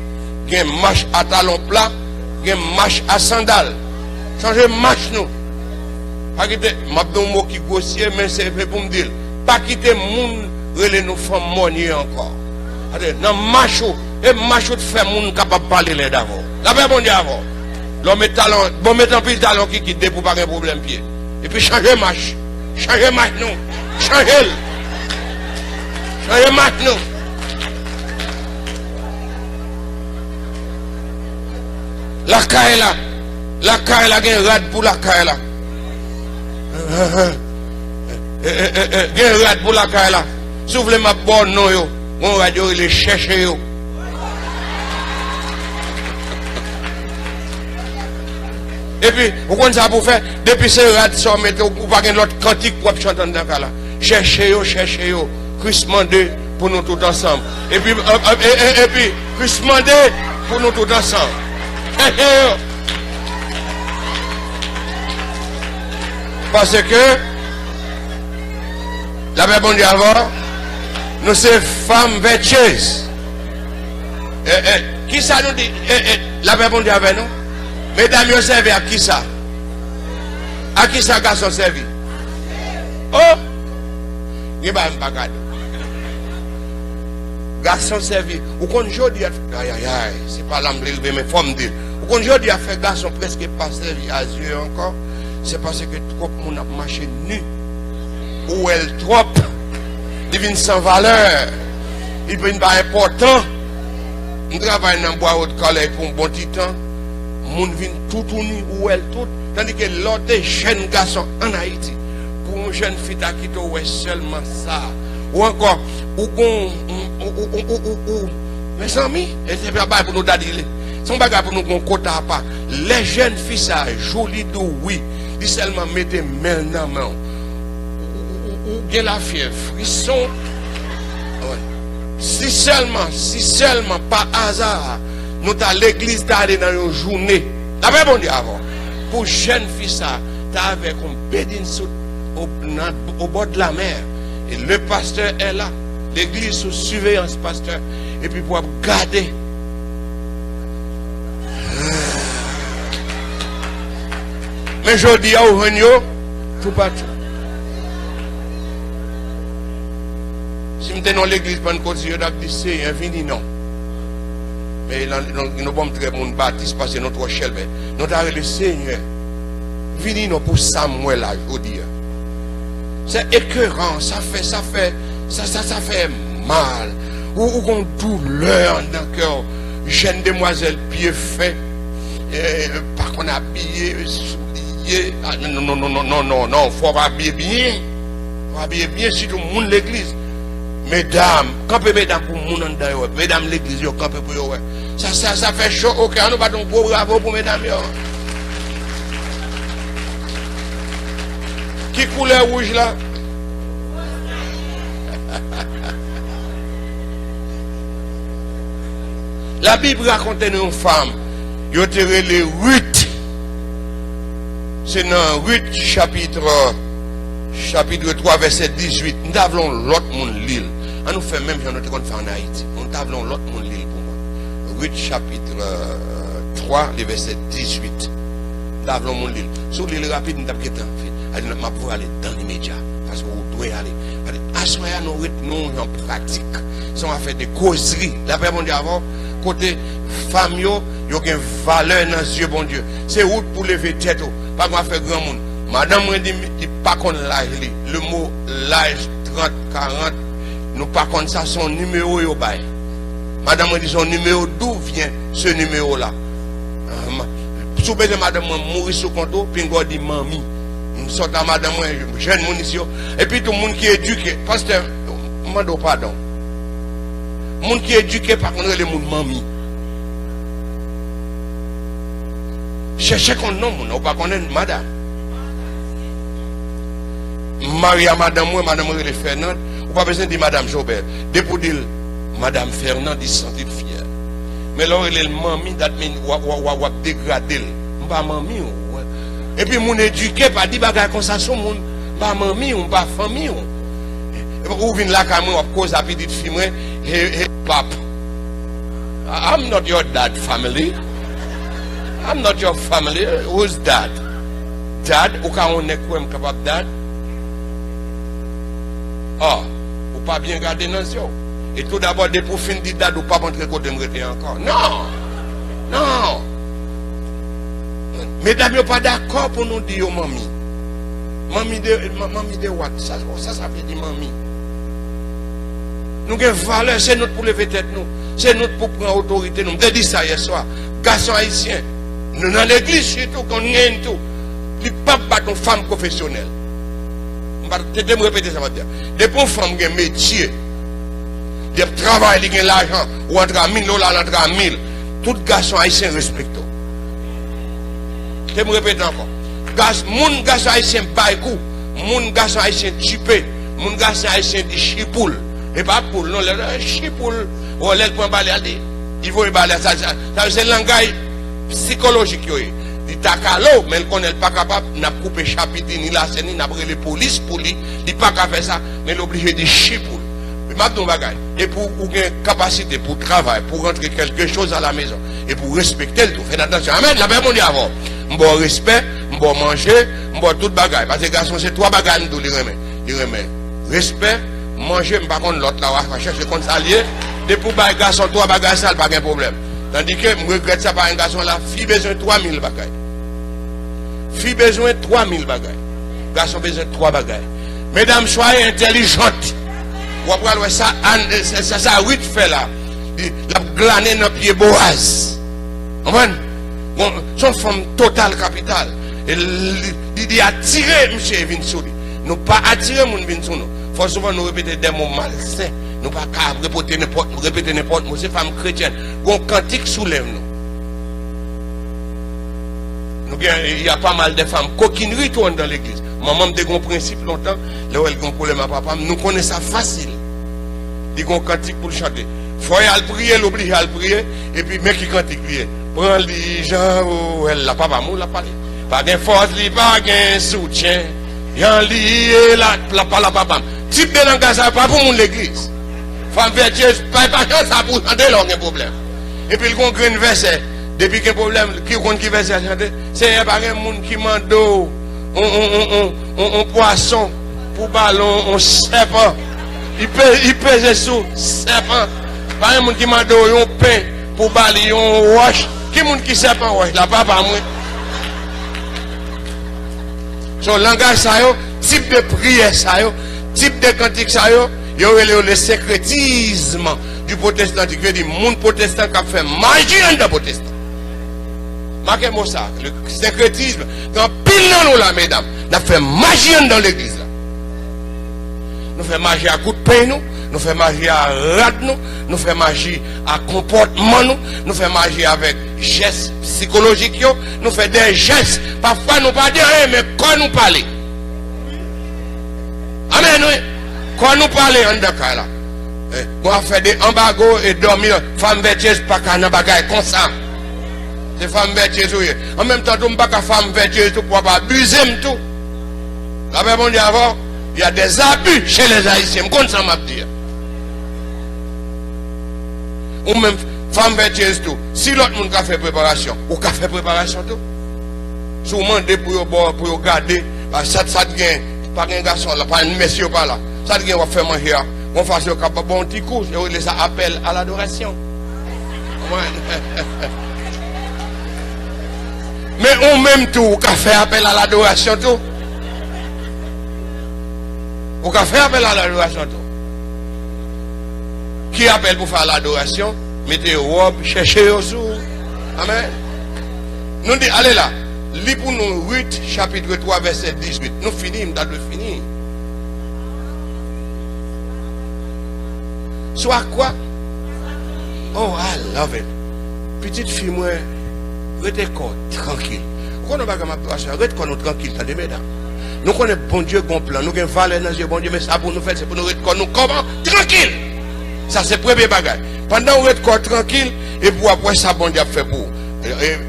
il y a une marche à talons plat, il y a une marche à sandales. Changer marche nous. Pas quitter, je vais un mot qui est grossier, mais c'est pour me dire, pas quitter le monde, relais nous femmes monnier encore. Dans marche, et marche fait le monde capable de parler les d'avant. La paix bon Dieu avant. L'homme est talent, bon mettant plus de talent qui quitte pour pas un problème pied. Et puis changer marche. Changer marche nous. Changer. Changer marche nous. La caille là. La caille là, il y a un rad pour la caille là. Il y a un rad pour la caille là. Si vous voulez ma bonne non yo, mon radio il est cherché yo. Et puis, vous connaissez ça pour faire, depuis ce rad ça, vous pas l'autre cantique pour chanter dans le cas là. Cherchez yo, Christ mandé pour nous tous ensemble. Et puis, Christ mandé pour nous tous ensemble. Parce que, la paix bon Dieu avant, nous sommes femmes vertueuses. Qui ça nous dit? La paix bon Dieu avec nous? Mesdames, vous servez à qui ça? À qui ça, garçon servi? Oh! Il n'y a pas de bagage. Garçon servi. Ou qu'on jodi a fait. Aïe, aïe, aïe. C'est pas l'âme de mais il faut me dire. Ou qu'on jodi a fait garçon presque pas servi à Dieu encore. C'est parce que trop de monde a marché nu. Ou elle trop. Il vient sans valeur. Il vient pas important. On travaille dans le bois haut de colère pour un bon petit temps. Moun vient tout nu ou elle tout. Tandis que l'autre jeune garçon en Haïti, pour une jeune fille qui est seulement ça. Ou encore, mes amis, et c'est pas pour nous dire, c'est pas pour nous qu'on quota pas. Les jeunes filles, ça, jolies d'où, oui, ils seulement mettent main dans main. Ou bien la fièvre, frisson. Si seulement, par hasard, nous à l'église d'aller dans une journée, La paix, bon Dieu, avant. Pour jeune fils, ça, tu avais comme bédine au bord de la mer. Et le pasteur est là. L'église sous surveillance, pasteur. Et puis pour garder. Mais je dis à Ovenio, tout partout. Si je suis dans l'église, je vais dire, c'est infini, non. Mais nous avons très bon baptiste parce que notre échelle, nous avons le Seigneur. Vini nous pour Samuel là, je veux dire. C'est écœurant, ça fait mal. Ou une douleur dans le cœur. Jeune demoiselle, pied fait, par qu'on habillé, soulié. Non, faut habiller bien. Faut habiller bien si tout le monde l'église. Mesdames, campez mesdames pour le monde d'ailleurs. Mesdames l'église, campez pour eux. Ça fait chaud au cœur. Nous battons pour bravo pour mesdames. Qui couleur rouge là? La Bible raconte une femme. Il y a les Ruth. C'est dans Ruth chapitre 3 verset 18. Nous avons l'autre monde l'île. On nous fait même si on fait en Haïti. Nous avons l'autre monde l'île pour moi. Ruth chapitre 3 le verset 18. Nous avons mon l'île. Sur l'île rapide, nous avons fait. Nous devons aller dans l'immédiat. Parce que vous devez aller. Assoyez nous en pratique. Si on a fait des causeries. La paix, bon Dieu, avant, côté famille, il y a une valeur dans les yeux, bon Dieu. C'est route pour lever tête. Pas qu'on fait grand monde. Madame me dit pas qu'on l'âge. Le mot l'âge 30, 40, nous pas qu'on ça son numéro au bail. Madame me dit son numéro, d'où vient ce numéro là? Sous de madame mourir sous compte, puis on dit mamie. Nous sortons à madame, jeune monde ici. Et puis tout le monde qui est éduqué. Pasteur, je demande pardon. Le monde qui est éduqué par contre le monde mamie. Cherchez qu'on nom, on ne pas connaître madame. Maria, madame, madame Fernande, on pas besoin de dire madame Jobert. Dès pour dire madame Fernande, il se sentit fier. Mais là, il est le mamie, ou dégradé. On pas mamie. Et puis, mon éduqué, pas dit bagage comme ça, son monde, pas mamie ou pas famille. Ou vient là, quand même, cause à petite fille, et pap. I'm not your dad family. I'm not your family. Who's dad? Dad, ou quand on est quoi, capable dad? Ah, ou pas bien garder dans yeux. Et tout d'abord, dès pour finir dad, ou pas montrer côté me rester encore. Non! Non! Mesdames, vous n'êtes pas d'accord pour nous dire mamie. Mamie de what? Ça veut dire mamie. Nous avons une valeur, c'est notre pour lever tête nous. C'est notre pour prendre autorité nous. Je dis ça hier soir. Garçons haïtiens, nous dans l'église surtout, qu'on gagne tout. Les papes battent une femme professionnelle. Je vais me répéter ça. Depuis une femme qui a un métier, qui travaille, qui a l'argent, ou entre $1000, entre 1000, tout garçon haïtien respecte. Je me répète encore. Mon garçon haïtien baïkou, mon garçon haïtien tupé, mon garçon haïtien dit chipoule. Et pas poule, non, chipoule. Ou l'aile pour balayer. Il faut balayer. Ça c'est le langage psychologique. Il t'a calé, mais il n'est pas capable, n'a coupé chapitre, ni la scène, n'a pris les polices pour lui. Il n'est pas capable de faire ça, mais il est obligé de chipoule. Et pour une capacité, pour travailler, pour rentrer quelque chose à la maison, et pour respecter le tout. Faites attention. Amen. La paix, mon Dieu, avant. Bon respect, bon manger, bon tout bagaille. Parce que les garçons, c'est 3 bagailles nous les remet. Il remet respect, manger, mais par contre, l'autre là, on va chercher contre s'allier. Depuis pour les garçons, 3 bagailles, ça, pas de problème. Tandis que, je regrette ça par un garçon là, fille besoin de 3000 bagailles. Fille besoin de 3000 bagailles. Garçon besoin de 3 bagailles. Mesdames, soyez intelligentes. Vous voyez ça, ça, oui, fait là. La glaner dans le pied Boaz. Vous comprenez? Son femme totale capitale. Il a attiré M. Vinsouli. Nous pas attirer mon Vinsouli. Il faut souvent nous répéter des mots malsains. Nous pas répéter n'importe mot. C'est femme chrétienne. Gon cantique soulève nous. Il y a pas mal de femmes coquineries tournent dans l'église. Maman me dit un principe longtemps. Là où elle a un problème à papa. Nous connaissons ça facile. Il y a un cantique pour le chanter. Il faut aller prier, l'obliger à le prier. Et puis, mec qui cantique prier. prend les gens, elle la papa mou la parlé. Pas de force, pas de soutien. Y'en lié la papa. Type de langage, ça pas pour mon l'église. Femme vertueuse, pas ça pour chanter, là, un problème. Et puis, le grand verset, depuis qu'il y a un problème, qui verset à chanter, c'est pas un monde qui m'a d'eau, un poisson, pour ballon, un serpent. Il pèse sous serpent. Pas un monde qui m'a d'eau, un pain, pour balayer, un roche. Qui monde qui serpent, roche? La papa, moi. Son langage, ça y type de prière, ça y type de cantique, ça y a le sécrétisme du protestantique. Il veut dire, monde protestant qui a fait magie dans le protestant. Marquez-moi ça, le sécrétisme. Quand pile dans nous là, mesdames, nous fait magie dans l'église. Nous faisons magie à coup de pain, nous faisons magie à rad, nous faisons magie à comportement, nous faisons magie avec gestes psychologiques, nous faisons des gestes. Parfois nous ne pas dire rien, mais quand nous parlons. Amen, oui. Quand nous parlons en Dakar, là, on va faire des embargos et dormir. Femme vertueuse, pas qu'à un bagage comme ça. C'est femme vertueuse, oui. En même temps, on ne pas qu'à femme vertueuse pour pas abuser tout. La même on dit avant. Il y a des abus chez les Haïtiens, comme ça m'a dit. Ou même femme vertueuse tout. Si l'autre monde a fait préparation, ou a fait préparation tout. Si vous demandez pour garder, ça devient pas un garçon là, pas un monsieur pas là. Ça devient on va faire manger, on va faire un bon petit coup, et ça appelle à l'adoration. Mais on même tout, on a fait appel à l'adoration tout. Vous pouvez faire appel à l'adoration. Qui appelle pour faire l'adoration? Mettez robe, cherchez au sous. Amen. Nous disons, allez là. Lis pour nous Ruth, chapitre 3, verset 18. Nous finissons, nous avons fini. Soit quoi? Oh, I love it. Petite fille, moi, restez tranquille. Pourquoi nous ne pouvons pas rester tranquille, t'as des mesdames? Nous connaissons bon Dieu, bon plan. Nous avons valeur dans Dieu, bon Dieu, mais ça pour nous faire, c'est pour nous rester comment? Tranquille. Ça, c'est le premier bagage. Pendant qu'on reste tranquille, et pour après ça, bon Dieu a fait pour.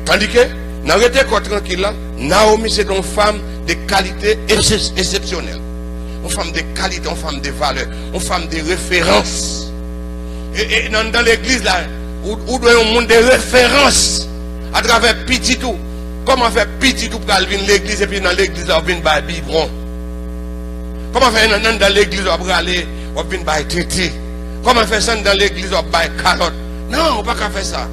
Tandis que, dans le rester tranquille là, Naomi, c'est une femme de qualité exceptionnelle. Une femme de qualité, une femme de valeur, une femme de référence. Et dans l'église là, où doit un monde de référence à travers petit tout. Comment faire petit tout pour aller dans l'église et puis dans l'église on vient par biberon? Comment faire dans l'église on va aller on vient par tété? Comment faire ça dans l'église on va carotte? Non, on ne peut pas faire ça.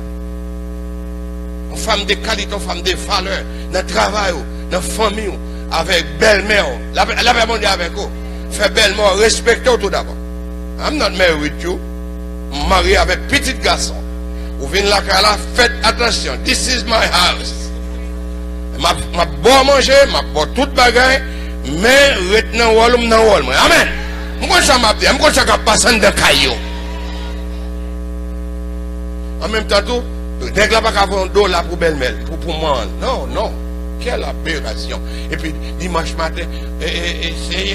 Une femme de qualité, une femme de valeur, dans le travail, dans la famille, avec belle-mère. La femme dit avec vous. Fait belle-mère, respectez tout d'abord. I'm not married with you. Marié avec petit garçon. Vous venez là, faites attention. This is my house. Ma boire manger, ma boire toute bagaille, mais retenant walum dans wal. Amen. Moi ça m'a dit, moi ça passe dans caillou. En même temps tout, dès que la pas avoir un dollar pour belle-mère, pour moi. Non, non. Quelle aberration. Et puis dimanche matin, et puis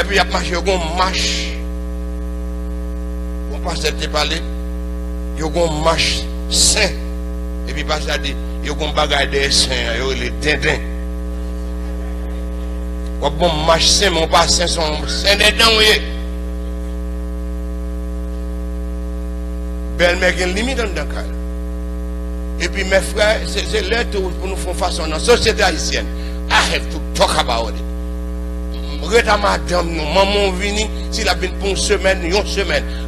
il y a marché un marche. On passe cette parler. Il y a un marche saint. Et puis, parce que il y a un bagage des saints, il y a les dindins. Quand on marche saint, mon pas saint, sont saints des dents, oui. Belle-mère, il y a une limite dans le cas. Et puis, mes frères, c'est l'air pour nous faire façon dans la société haïtienne. I have to talk about it. Reta madame, maman vini, si la vient pour une semaine.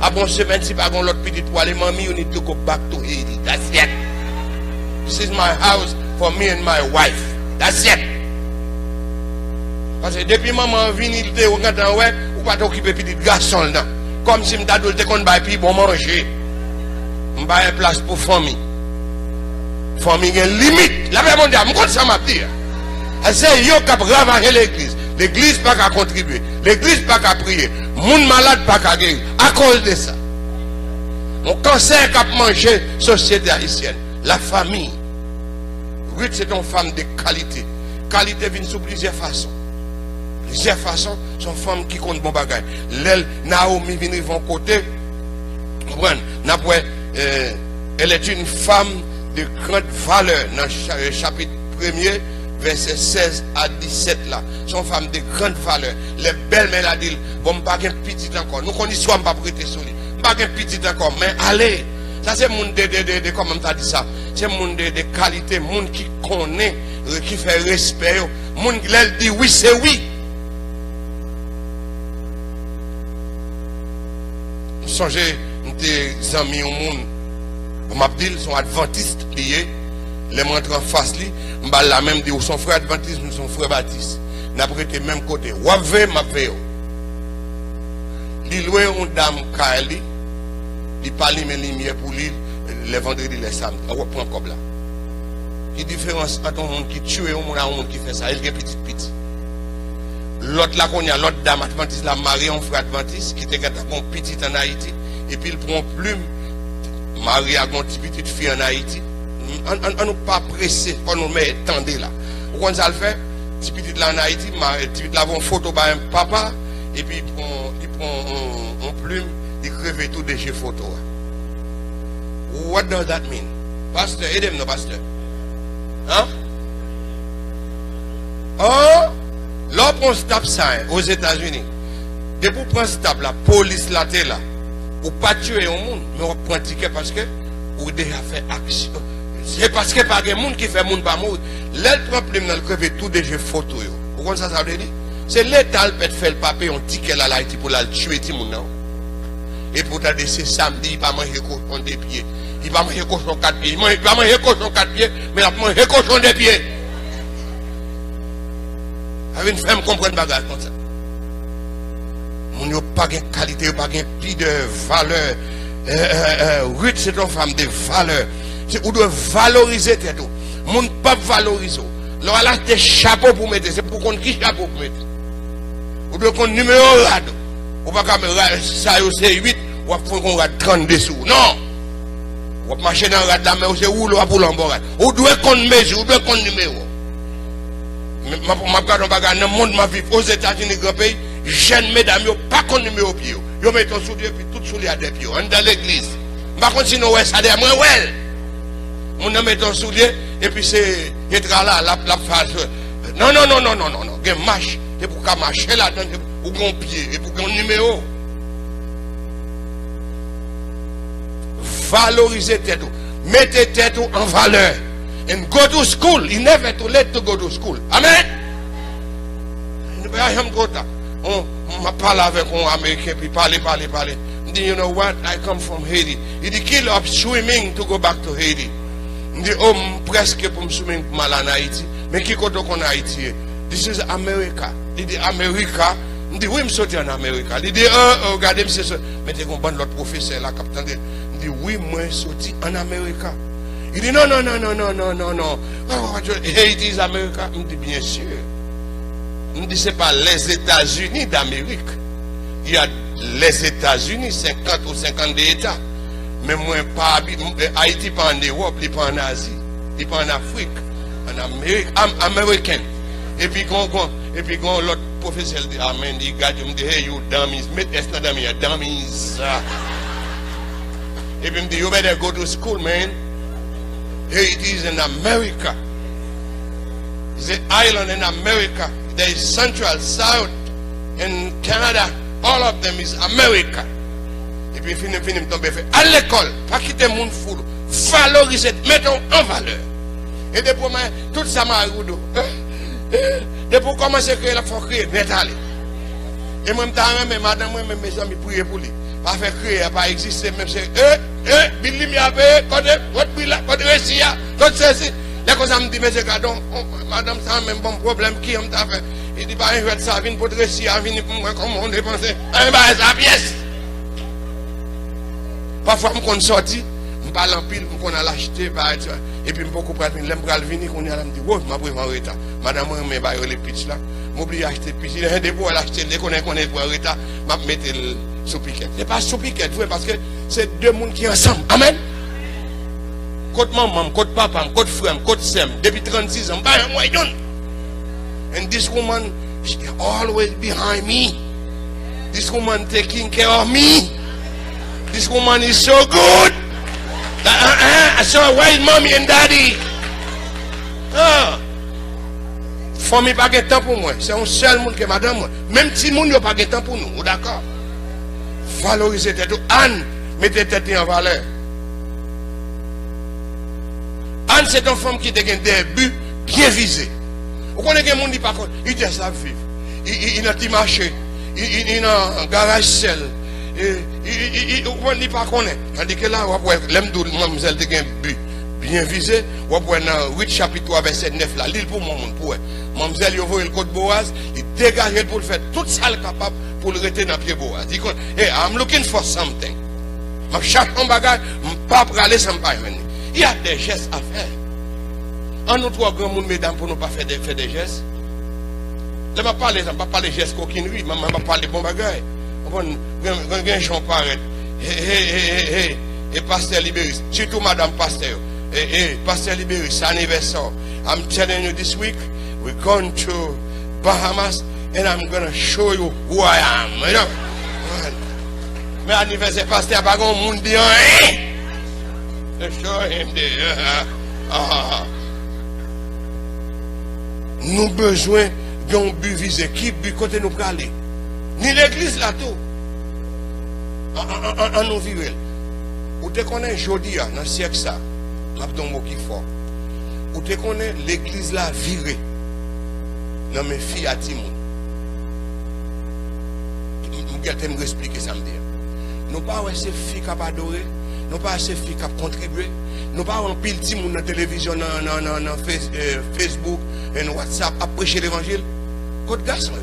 Après une semaine, si pas l'autre petit pour aller, mamie, you need to go back to Haiti. That's it. This is my house for me and my wife. That's it. Parce que depuis maman vini, il était au gâteau, ouais, ou pas t'occuper petit garçon là. Comme si m't'adoule te kon bay pi bon manger. M'bay place pour famille. Famille a une limite. La même mondiale, m'konn ça m'a dit. C'est yo qui ravager l'église. L'église pas qu'à contribuer. L'église pas qu'à prier. Moun malade pas qu'à guérir. À cause de ça. Mon cancer qu'a mangé société haïtienne. La famille. Ruth c'est une femme de qualité. Qualité vient sous plusieurs façons. Plusieurs façons sont femmes qui comptent bon bagage. L'aile Naomi vient de côté. N'a pas Elle est une femme de grande valeur. Dans le chapitre 1er, verset 16 à 17 là. Son femme de grande valeur. Les belles mères a dit, bon, pas qu'un petit encore. Nous connaissons soit pas prêter sur lui. Pas qu'un petit encore, mais allez. Ça c'est monde de comment t'as dit ça. C'est monde de qualité, monde qui connaît, qui fait respect. Monde qui dit oui, c'est oui. Songez des amis au monde. m'a dit sont adventistes liés, les montrent en face li, m'ba la même dit ou son frère adventiste, nous son frère baptiste. N'a prêté même côté. Wave m'a veyo. Li loué une dame Kaeli, li parle mes lumières pour lui les vendredis les samedis. On reprend comme là. Qui différence entre un monde qui tue et un monde qui fait ça, il est petit. L'autre là qu'on y a l'autre dame adventiste la mariée un frère adventiste qui était un petit en Haïti et puis il prend plume marié à une petite fille en Haïti. On nous pas pressé pour nous mettre tendez là. Pourquoi ça le fait? Petit là en Haïti, petit là une photo par un papa et puis il prend un plume, il crève tout de chez photo. What does that mean? Pasteur, aidez-moi non pasteur. Hein? Oh, là on stop sign aux États-Unis. Depuis qu'on prend stop la police là t'es là. Ou pas tuer un monde, mais on prend ticket parce que ou déjà fait action. C'est parce que pas de monde qui fait monde pas mourir. Le problème dans le crever tout déjà photo yo. Pourquoi ça veut dire? C'est l'État qui peut faire le papier un ticket là Haïti pour la tuer tout monde non. Et pour t'as c'est samedi, il va manger cochon des pieds. Il va manger cochon 4 pieds. Il va manger cochon 4 pieds, mais il va manger cochon des pieds. Avec une femme comprendre bagage comme ça. Mon yo pas de qualité, pas de prix de valeur. Ruth c'est une femme de valeur. On doit valoriser tout. Mon pas valoriser. Là là des chapeaux pour mettre, c'est pour qu'on qui chapeau pour mettre. On doit qu'on numéro rad. On pas comme ça c'est 8, on va qu'on rad 30 dessous. Non. On va marcher dans rad là mais c'est où là pour l'embarras. On doit qu'on mesure, on doit qu'on numéro. Ma garde bagarre dans le monde ma vie aux États-Unis grand pays, jeunes mesdames yo pas qu'on numéro pied. Yo mettent sous pied puis tout sous les à des pieds. On dans l'église. Par contre sinon ouais ça des moi ouais. On met ton soulier et puis c'est être là la phase. Non. Gen marche et pour qu'à marcher là-dedans ou gon pied et pour gon numéro. Valorisez tête. Mettez tête en valeur. And go to school. It's never too late to go to school. Amen. On m'a parlé avec un Américain puis parler. You know what? I come from Haiti. It kill up swimming to go back to Haiti. Je dis, oh, presque pour me soumettre mal en Haïti. Mais qui compte en Haïti? This is America. Il dit, America. Je dis, oui, je suis en Amérique. Il dit, oh, regardez, c'est ça. Mais tu comprends l'autre professeur, là, capitaine. Il dit, oui, moi, je suis en Amérique. Il dit, non. Haiti is America. Je dis, bien sûr. Je dis, ce n'est pas les États-Unis d'Amérique. Il y a les États-Unis, 50 ou 52 États. Mais moi, pas Haïti, pas en Europe, il pas en Asie, il pas en Afrique, en Amérique, américain. Et puis, quand l'autre professeur dit, amen, il regarde, il me dit, hey, you dummies, it's not dummies, you're dummies. Et puis, il me dit, you better go to school, man. Haiti is in America. It's an island in America. There is Central, South, and Canada. All of them is America. Et puis finim tomber fait à l'école, pas quitter mon fou, valoriser, mettons en valeur. Et depuis tout ça m'a roudou. Depuis commencer à créer la faut créer, aller. Et moi mais madame moi mes amis prier pour lui. Pas faire créer, pas exister même c'est Billy mi avait votre bill votre récit tout ceci. Les causes me dit monsieur Gadon, madame ça même bon problème qui on t'a fait. Il dit pas un jouet ça vient pour te récit à venir pour moi comme on dépenser. Un bas sa pièce. Parfois, je suis sorti, je parle en pile, je suis l'acheter, et puis je suis prêt, je suis venir, je me dis, oh, je suis en retard. Madame, je vais les pitch là, je vais acheter pitch. Il y a des pour l'acheter, je connais en retard, je vais mettre sous piquet. Ce n'est pas sous piquet, parce que c'est deux mondes qui sont ensemble. Amen. Côté maman, côté papa, côté frère, côté sœur, depuis 36 ans, je suis and this woman, she always behind me. This woman taking care of me. This woman is so good. So where is mommy and daddy? Ah. Famille pas de temps pour moi. C'est un seul monde que madame moi. Même si monde n'a pas de temps pour nous. D'accord? Valoriser tête. Anne, mettez tête en valeur. Anne, c'est une femme qui a des buts bien visés. Vous connaissez que les gens qui par contre, ils disent ça vivre. Il a marché. Il a un garage seul. Il pas connaît. Tandis que là, l'aime d'où mademoiselle a un but bien visé. Vous voyez dans 8 chapitre 3 verset 9 là, l'île pour mon monde pour mademoiselle il voit le code Boaz, il dégage pour le faire tout ça capable pour le rester dans pied Boaz. Il dit hey, I'm looking for something. Je cherche un bagage, je ne pas aller sans pas venir. Il y a des gestes à faire. En nous trois grands monde mesdames pour ne pas faire des gestes. Je ne vais pas parler de gestes coquinerie, je ne vais pas parler de bons bagages. Quand gens paraissent, et pasteur Libéris, surtout madame pasteur, pasteur Libéris, c'est anniversaire. I'm telling you this week, we're going to Bahamas and I'm going to show you who I am. You know? Mais anniversaire pasteur, pas grand monde dit show him there. Nous besoin d'un but visé. Qui but côté nous aller? Ni l'église là tout. En nous vivre. Ou te connais jodi dans le siècle ça. M'a don mot qui fort. Ou te connais l'église là virée. Dans mes filles à Timon. Je vais expliquer ça me dire. Nous pas ces filles qui adorer, nous pas ces filles qui contribuer, nous pas un pile Timon dans la télévision, dans Facebook et WhatsApp à prêcher l'évangile. Côté garçon.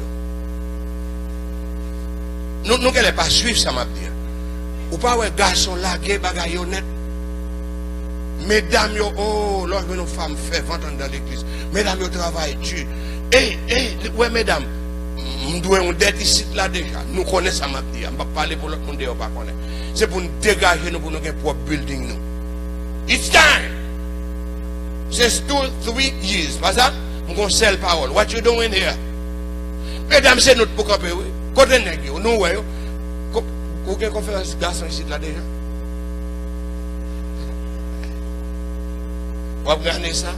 Nous n'allons pas suivre ça, m'a dit. Ou pas un garçon lagué, bagaille honnête. Mesdames, oh, lorsque nos femmes ferventes dans l'église, mesdames, ils travaillent dur. Ouais, mesdames, nous devons être ici là déjà. Nous connaissons ça, m'a dit. On ne va pas parler pour l'autre monde, on ne va pas connaître. C'est pour nous dégager, nous, pour nous propre building. Nous. It's time. C'est 2-3 years. Pas ça? Nous allons sell parole. What you doing here? Mesdames, c'est notre pour camper, oui. Côté nègre, nous, ouais. Vous avez une conférence garçon ici là déjà? Vous avez regardé ça?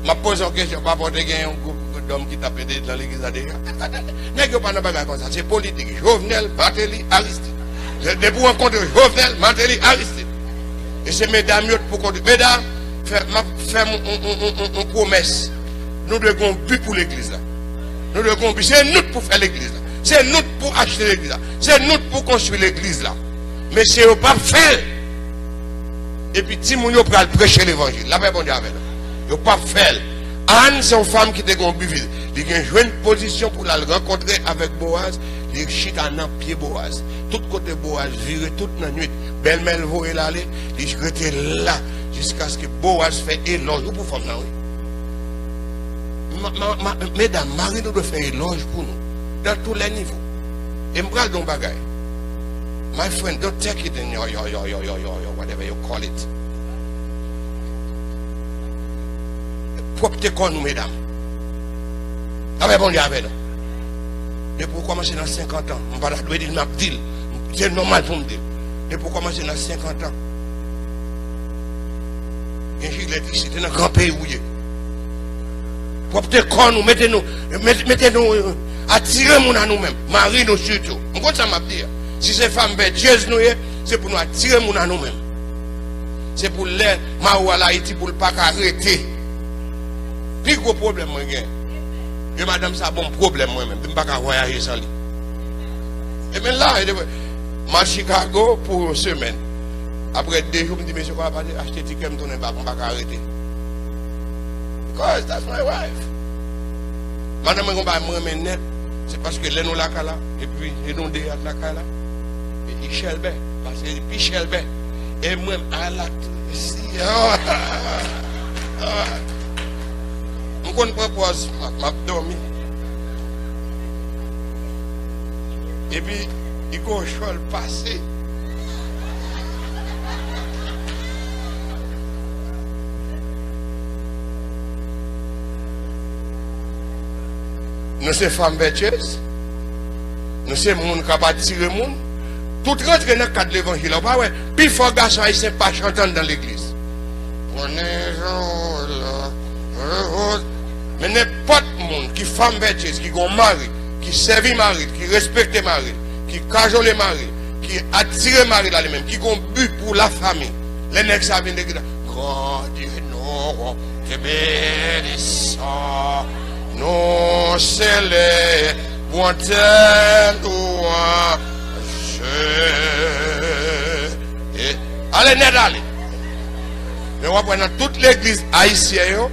Je pose une question, pas pour un groupe d'hommes qui tapent dans l'église là déjà. Nègre pas de bagarre comme ça, c'est politique. Jovenel, Martelly, Aristide. De pour rencontrer Jovenel, Martelly, Aristide. Et c'est mesdames pour compter. Mesdames, faites une promesse. Nous devons but pour l'église là. Nous devons but. C'est nous pour faire l'église là. C'est nous pour acheter l'église là. C'est nous pour construire l'église là. Mais c'est au pas faire. Et puis Timon yo pral prêcher l'évangile. La paix bon Dieu avec nous. Yo pas faire. Anne c'est une femme qui te gon buville. Il a joué une position pour la rencontrer avec Boaz. Il chita dans pied Boaz. Tout côté Boaz viré toute la nuit. Belle-mère voit aller. Il était là jusqu'à ce que Boaz fait éloge pour femme là. Mesdames, Marie nous doit faire éloge pour nous. Dans tous les niveaux. Et me parle d'un bagage. My friend, don't take it in your whatever you call it. Propre con nous, mesdames. Avec bon Dieu avec nous. Et pour commencer dans 50 ans, on va la dire m'a dit. C'est normal pour me dire. Et pour commencer dans 50 ans. Et j'ai l'électricité dans un grand pays où il est. Propre con nous, mettez-nous, attirez-nous à nous-mêmes. Marie-nous surtout. On compte ça m'a dit. Si ces femmes bêtes, Jésus nous, c'est pour nous attirer à nous-mêmes. C'est pour les Maou à l'Haïti pour ne pas arrêter. Plus gros problème, moi, et madame, ça a bon problème, moi-même. Je ne peux pas voyager sans lui. Et bien là, je vais à Chicago pour une semaine. Après 2 jours, je me dis, monsieur, je vais pas acheter ticket, je ne peux pas arrêter. Because that's my wife. Madame, je ne vais pas me net. C'est parce que les nous la là, et puis les nous derrière la là, et Michel Bay, parce que Michel Bay, et moi, à la ici, je propose, je dormi. Et puis, il faut le passer. Nous sommes femmes vertueuses. Nous sommes gens qui ont tiré les gens. Tout rentre dans le cadre de l'évangile. Puis il faut garçon haïtien pas chantant dans l'église. Mais n'importe monde qui femme vertueuse, qui a un mari, qui servit mari, qui respecte mari, qui cajole mari, qui attire mari là lui-même, qui a un but pour la famille. Les nègres ça vient de dire grand Dieu non, te bénissons, non c'est les pour tes louanges. Allez net allez. Mais on va dans toute l'église haïtienne,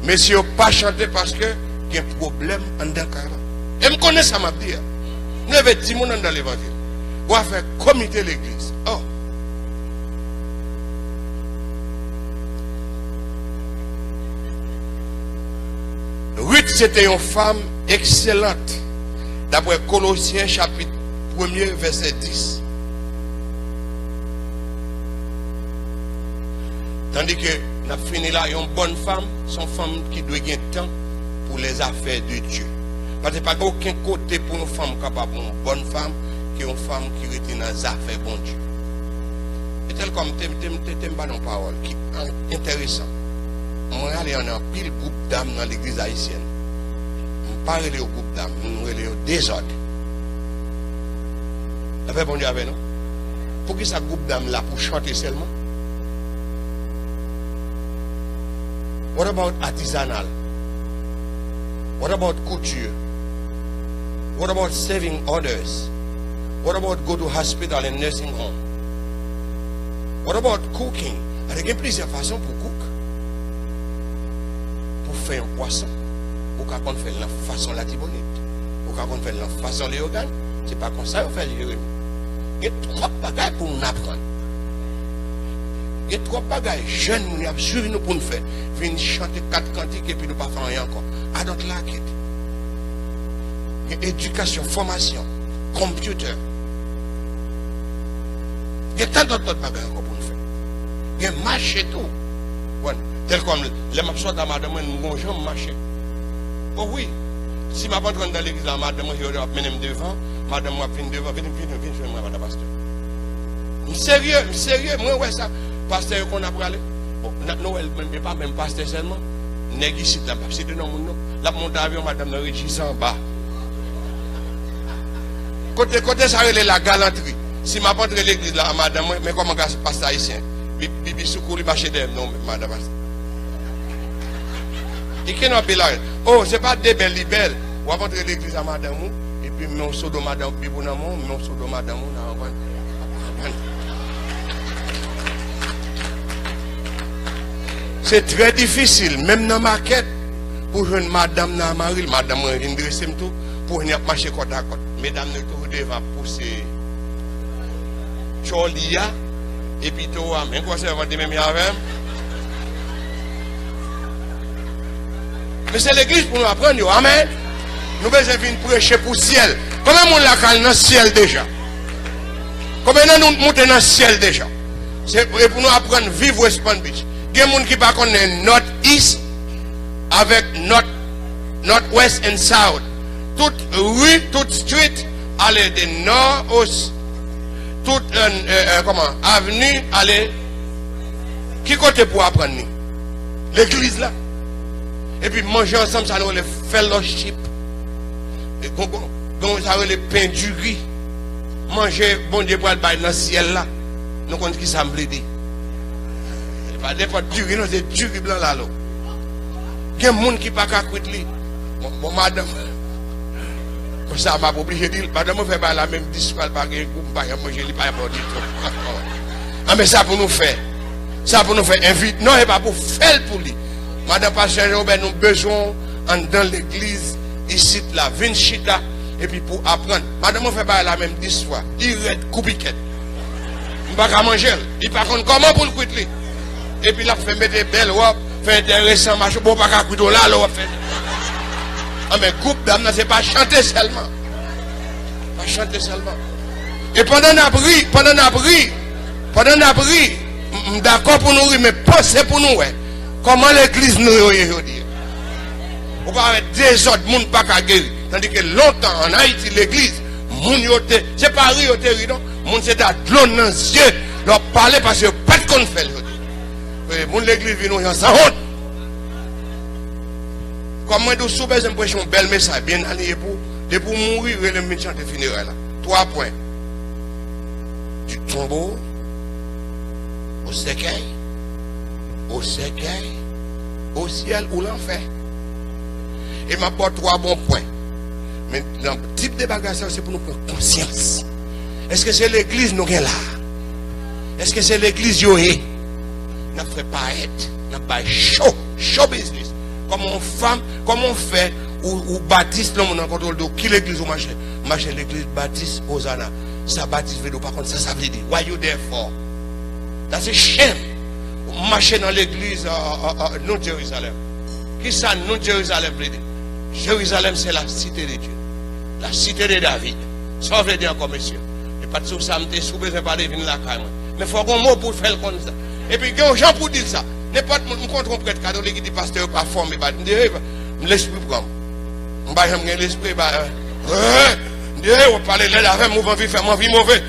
messieurs pas chanter parce que il y a un problème en Dakar. Et me connais ça m'a dit. Nous avons dit mon dans l'évangile. On va faire comité l'église. Oh. Ruth c'était une femme excellente. D'après Colossiens chapitre 1er verset 10. Tandis que nous avons fini là, une bonne femme, son femme qui doit gagner temps pour les affaires de Dieu. Parce qu'il n'y a pas aucun côté pour une femme capable, une bonne femme, qui est une femme qui retient dans les affaires bon Dieu. Et tel comme t'aimes pas nos paroles, qui est intéressant. Moi, il y a un pile groupe d'âmes dans l'église haïtienne. Je ne parle pas au groupe d'âmes, nous parlons au désordre. Ça fait bon Dieu avec nous. Pour qui ça groupe d'âmes là pour chanter seulement? What about artisanal? What about couture? What about saving others? What about go to hospital and nursing home? What about cooking? Il y a plusieurs façons pour cook. Pour faire un poisson. Ou quand on fait la façon la tibonite. Ou quand on fait la façon les organes. C'est pas comme ça qu'on fait Jérémie. Il y a trop de bagages pour nous apprendre. Il y a trop de bagages jeunes nous avons suivi nous pour nous faire. Venir chanter 4 cantiques et puis nous pas faire rien encore. I don't like it. Il y a éducation, formation, computer. Il y a tant d'autres bagages encore pour nous faire. Il y a marché tout. Bon, tel comme les mapsons à madame, nous jamais marché. Oh oui. Si ma pas dans l'église, madame, je vais mener devant, madame, je vais devant, viens, madame pasteur. Sérieux, moi, ouais, ça, pasteur, qu'on a parlé. Bon, Noël, même pas même pasteur seulement. Négocier, là, c'est de non, la monte avion, madame, le régissant en bas. Côté, ça, c'est la galanterie. Si ma pas dans l'église, là, madame, mais comment ça passe haïtien? Bibi Soukouli, marché d'air, non, madame pasteur. Et qui n'a pas là? Oh, c'est pas des belles libelles. On va rentrer l'église à madame, et puis mon sodo madame, bibonamon, mon sodo madame, c'est très difficile, même dans la maquette, pour une madame dans Maril, madame vient dresser tout, pour venir marcher côte à côte. Mesdames, nous tout devant pousser Cholia, et puis tout, mais quoi ça va dire même avec? Mais c'est l'église pour nous apprendre, amen. Nous devons venir prêcher pour le ciel. Comment on l'a calé dans le ciel déjà? Comment nous montons dans le ciel déjà? C'est pour nous apprendre à vivre West Palm Beach. Il y a des gens qui ne connaissent pas North-East avec North-West et South. Toute rue, toute street, aller de nord au toute avenue, aller. Qui côté pour apprendre? L'église là. Et puis manger ensemble, ça nous le fellowship. Et ça nous le pain du riz. Manger, bon Dieu, pour aller dans le ciel là. Nous comptons qui ça me dit. Pas n'importe du riz, non, c'est du riz blanc là. Il y a des gens qui ne peuvent pas quitter. Bon, madame. Comme ça, je suis obligé de dire, madame, je ne fais pas la même discours, pas de groupe, pas de manger, pas de tout. Ah, mais ça pour nous faire. Ça pour nous faire invite. Non, ce n'est pas pour faire pour lui. Madame Pasteur Robert, nous avons besoin dans l'église, ici, la Vinchita, et puis pour apprendre. Madame, on ne fait pas la même discours. Il reste coupiquette. Il ne peut pas manger. Il ne peut pas comment pour le quitter. Et puis là, il fait mettre des belles robes, fait intéressant, machin, bon, pas qu'à couteau là, là, fait. Ah, mais groupe d'âme, c'est pas chanter seulement. Pas chanter seulement. Et pendant la prière, d'accord pour nous, mais pensez pour nous, ouais. Comment l'église nous aujourd'hui? On va avec des autres, monde pas qu'à guérir. Tandis que longtemps, en Haïti, l'église, c'est pas rire, non? Moun c'est à de l'eau dans les yeux. Leur parler parce que pas de qu'on fait. Moun l'église vient sans honte. Comme moi, je suis besoin de un bel message bien aligné pour mourir et le médecin de funérailles. 3 points. Du tombeau au cercueil, au ciel ou l'enfer. Et m'a pas 3 bons points. Mais dans le type de bagage, c'est pour nous prendre conscience. Est-ce que c'est l'église nous là? Est-ce que c'est l'église yo est? N'a fait pas être, n'a pas show business. Comme on femme, comme on fait ou baptiste l'homme en contrôle de qui l'église ou marché l'église baptiste Hosanna. Ça baptiste veut par contre ça veut dire why you there for? That's a shame. Marcher dans l'église non Jérusalem. Qui ça non Jérusalem veut dire? Jérusalem c'est la cité de Dieu. La cité de David. Ça veut dire encore monsieur. Et pas de sous ça me sous besoin pas de venir là quand même. Mais faut qu'on mot pour faire comme ça. Et puis il y a des gens pour dire ça. N'importe qui contre un prêtre catholique qui dit pasteur pas formé pas l'esprit prend. On va jamais l'esprit on parle là avec mouvement vie fait vie mauvais.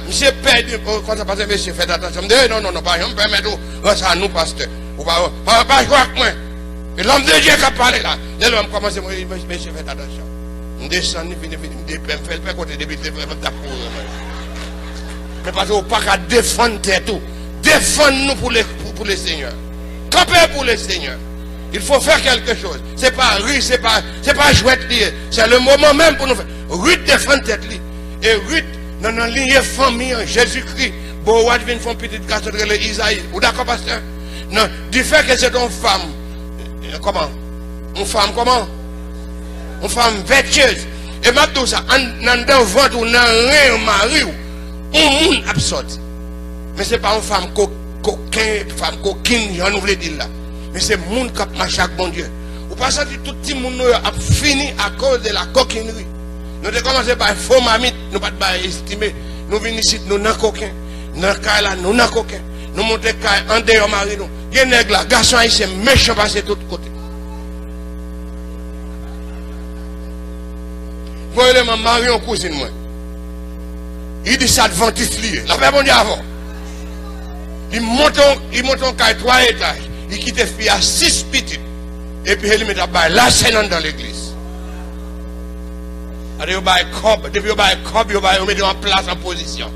Monsieur perdu quand ça passe monsieur faites attention. Non pas jamais permettre ça nous pasteur. Ou pas jouer avec moi. Et l'homme de Dieu qui a parlé là. L'homme commence à dire monsieur faites attention. On descend me fait le côté début de mais parce qu'on pas qu'à défendre tout. Défendre nous pour les seigneurs. Camper pour les seigneurs. Il faut faire quelque chose. C'est pas rire, c'est pas jouer. C'est le moment même pour nous faire. Ruth défendre tête li. Et Ruth, dans la ligne famille, Jésus-Christ, Boaz vient faire une petite casse de Isaïe. Vous d'accord, pasteur? Non, du fait que c'est une femme. Comment? Une femme comment? Une femme vertueuse. Et maintenant, ça, dans le ventre ou dans rien, mari, un monde absurde. Mais ce n'est pas une femme coquine, j'en oublie dire là. Mais c'est le monde qui a marché avec bon Dieu. Vous pensez que tout le monde a fini à cause de la coquinerie. Nous avons commencé par faux mamite, nous ne pouvons pas estimer. Nous venons ici, nous n'avons coquin. Nous n'avons pas coquin. Nous montons en dehors mari. Il y a des garçons haïtiens méchants passés de tous côtés. Vous voyez, ma mari en cousine, moi. Il dit ça adventiste lié. La paix bon Dieu avant. Il monte en 3 étages. Il quitte fille à 6 petites. Et puis il met la scène dans l'église. Depuis il met en place en position.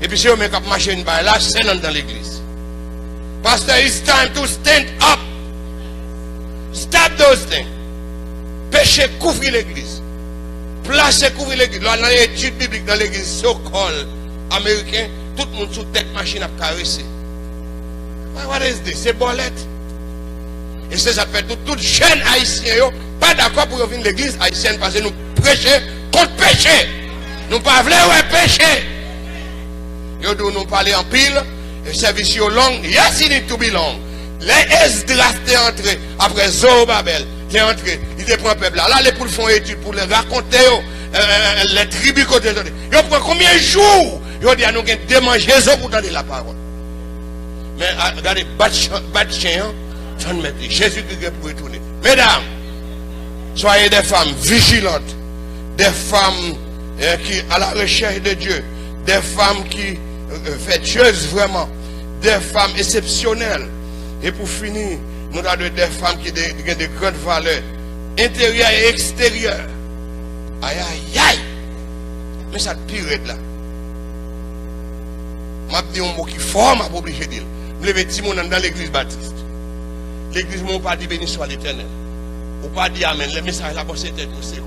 Et puis si on met une machine la scène dans l'église. Pastor, it's time to stand up. Stop those things. Péché couvrir l'église. Placer couvrir l'église. Là, dans l'étude biblique dans l'église so-called américain, tout le monde sous tête machine à caresser. What is this? C'est bolette. Et c'est ça fait tout jeune haïtien, pas d'accord pour venir l'église haïtienne parce que nous prêchons contre péché. Nous ne pouvons pas péché. Nous parlons en pile, le service est long. Yes, it need to be long. Les Esdras sont entrés après Zorobabel. Qui est entré, il te prend un peuple là. Là, les poules font étude pour les raconter les tribus côté de ils prennent combien de jours? Ils disent à nous qu'ils démangent pour donner la parole. Mais regardez, chien, Jésus-Christ pour retourner. Mesdames, soyez des femmes vigilantes, des femmes qui à la recherche de Dieu, des femmes qui vertueuses vraiment, des femmes exceptionnelles. Et pour finir, nous avons des femmes qui ont de grandes valeurs, intérieures et extérieures. Aïe, aïe, aïe. Mais ça pire là. Je dis un mot qui est fort, je suis obligé de dire. Je lève petit monde dans l'église baptiste. L'église ne pas dit béni soit l'éternel. Ou pas dit amen. Le message là, c'est tout secret.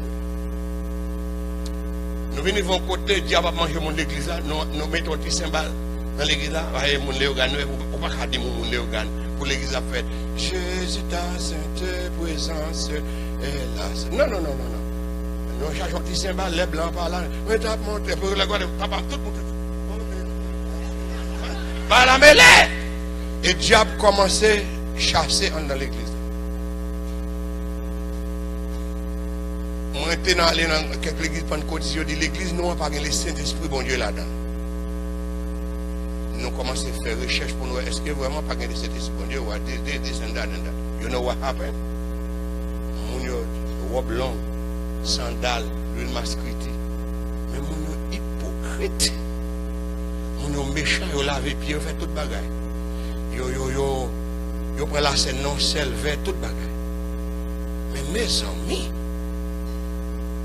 Nous venons de côté, diable manger mon l'église là. Nous mettons un petit symbole dans l'église là. Mon léogane, ou pas qu'à dire mon léogane. Pour l'église à faire Jésus ta sainte présence est là. Non. Nous cherchons un petit symbole, les blancs par là. Mais tu as montré pour le garder, papa, tout le monde. Par la mêlée. Et le diable commençait à chasser dans l'église. Moi, j'étais dans quelques églises Pentecôte, je dis l'église, nous n'avons pas le Saint-Esprit, bon Dieu, là-dedans. Nous commençons à faire recherche pour nous. Est-ce que vraiment pas gagner cet esprit bon Dieu ou descendre là? You know what happened? Mon robe longue, sandales, l'huile mascrite. Mais mon hypocrite. gens méchants, ils lavent les pieds, ils font toute bagaille. Ils prennent la scène non selve, toute bagaille. Mais mes amis,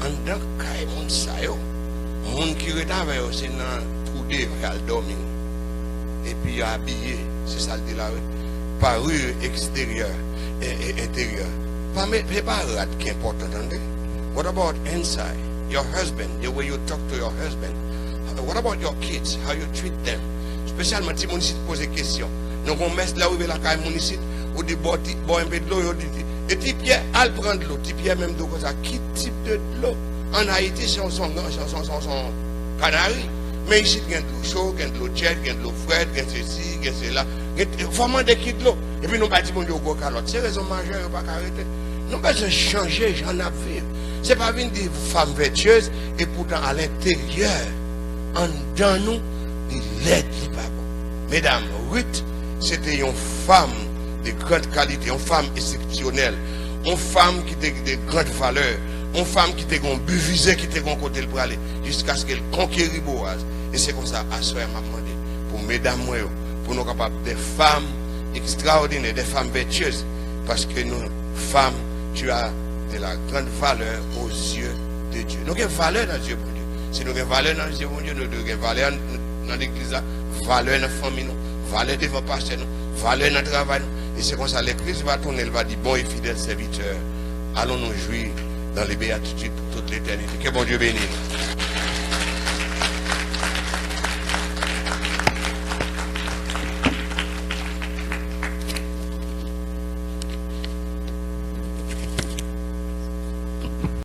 en tant que moun sa yo, moun qui retave yo, c'est dans trou de al dormir. Et puis habillé, c'est ça le dit là, parure extérieure et intérieure. Pas rat qui est important, attendez. What about inside? Your husband, the way you talk to your husband. What about your kids? How you treat them? Spécialement si mon ici pose des questions. Donc on met là où il y a la caille mon ici, ou dit bois un peu de l'eau, et petit Pierre, al prendre de l'eau, petit Pierre même d'eau comme ça. Qui type de l'eau? En Haïti, c'est son canari. Mais ici, il y a de l'eau chaude, il y a de l'eau tiède, il y a de l'eau fraîche, il y a ceci, il y a cela. Il faut demander qui de l'eau. Et puis nous pas dit mon Dieu au calotte. C'est raison majeure, pas arrêter. Nous besoin changer, j'en ai vu. C'est pas une des femmes vertueuses et pourtant à l'intérieur, en dedans nous, il l'aide, il pas bon. Mesdames, Ruth, c'était une femme de grande qualité, une femme exceptionnelle, une femme qui était de grande valeur, une femme qui était un buvisé, qui était un côté le bras, jusqu'à ce qu'elle conquérit Boaz. Et c'est comme ça, à soir, m'a demandé, pour mesdames, pour nous capables des femmes extraordinaires, des femmes vertueuses, parce que nous, femmes, tu as de la grande valeur aux yeux de Dieu. Nous avons une valeur dans Dieu, mon Dieu. Si nous avons une valeur dans Dieu, mon Dieu, nous avons une valeur dans l'église, valeur dans la famille, valeur devant le pasteur, valeur dans le travail. Et c'est comme ça, l'église va tourner, elle va dire, bon et fidèle serviteur, allons nous jouir dans les béatitudes pour toute l'éternité. Que bon Dieu bénisse.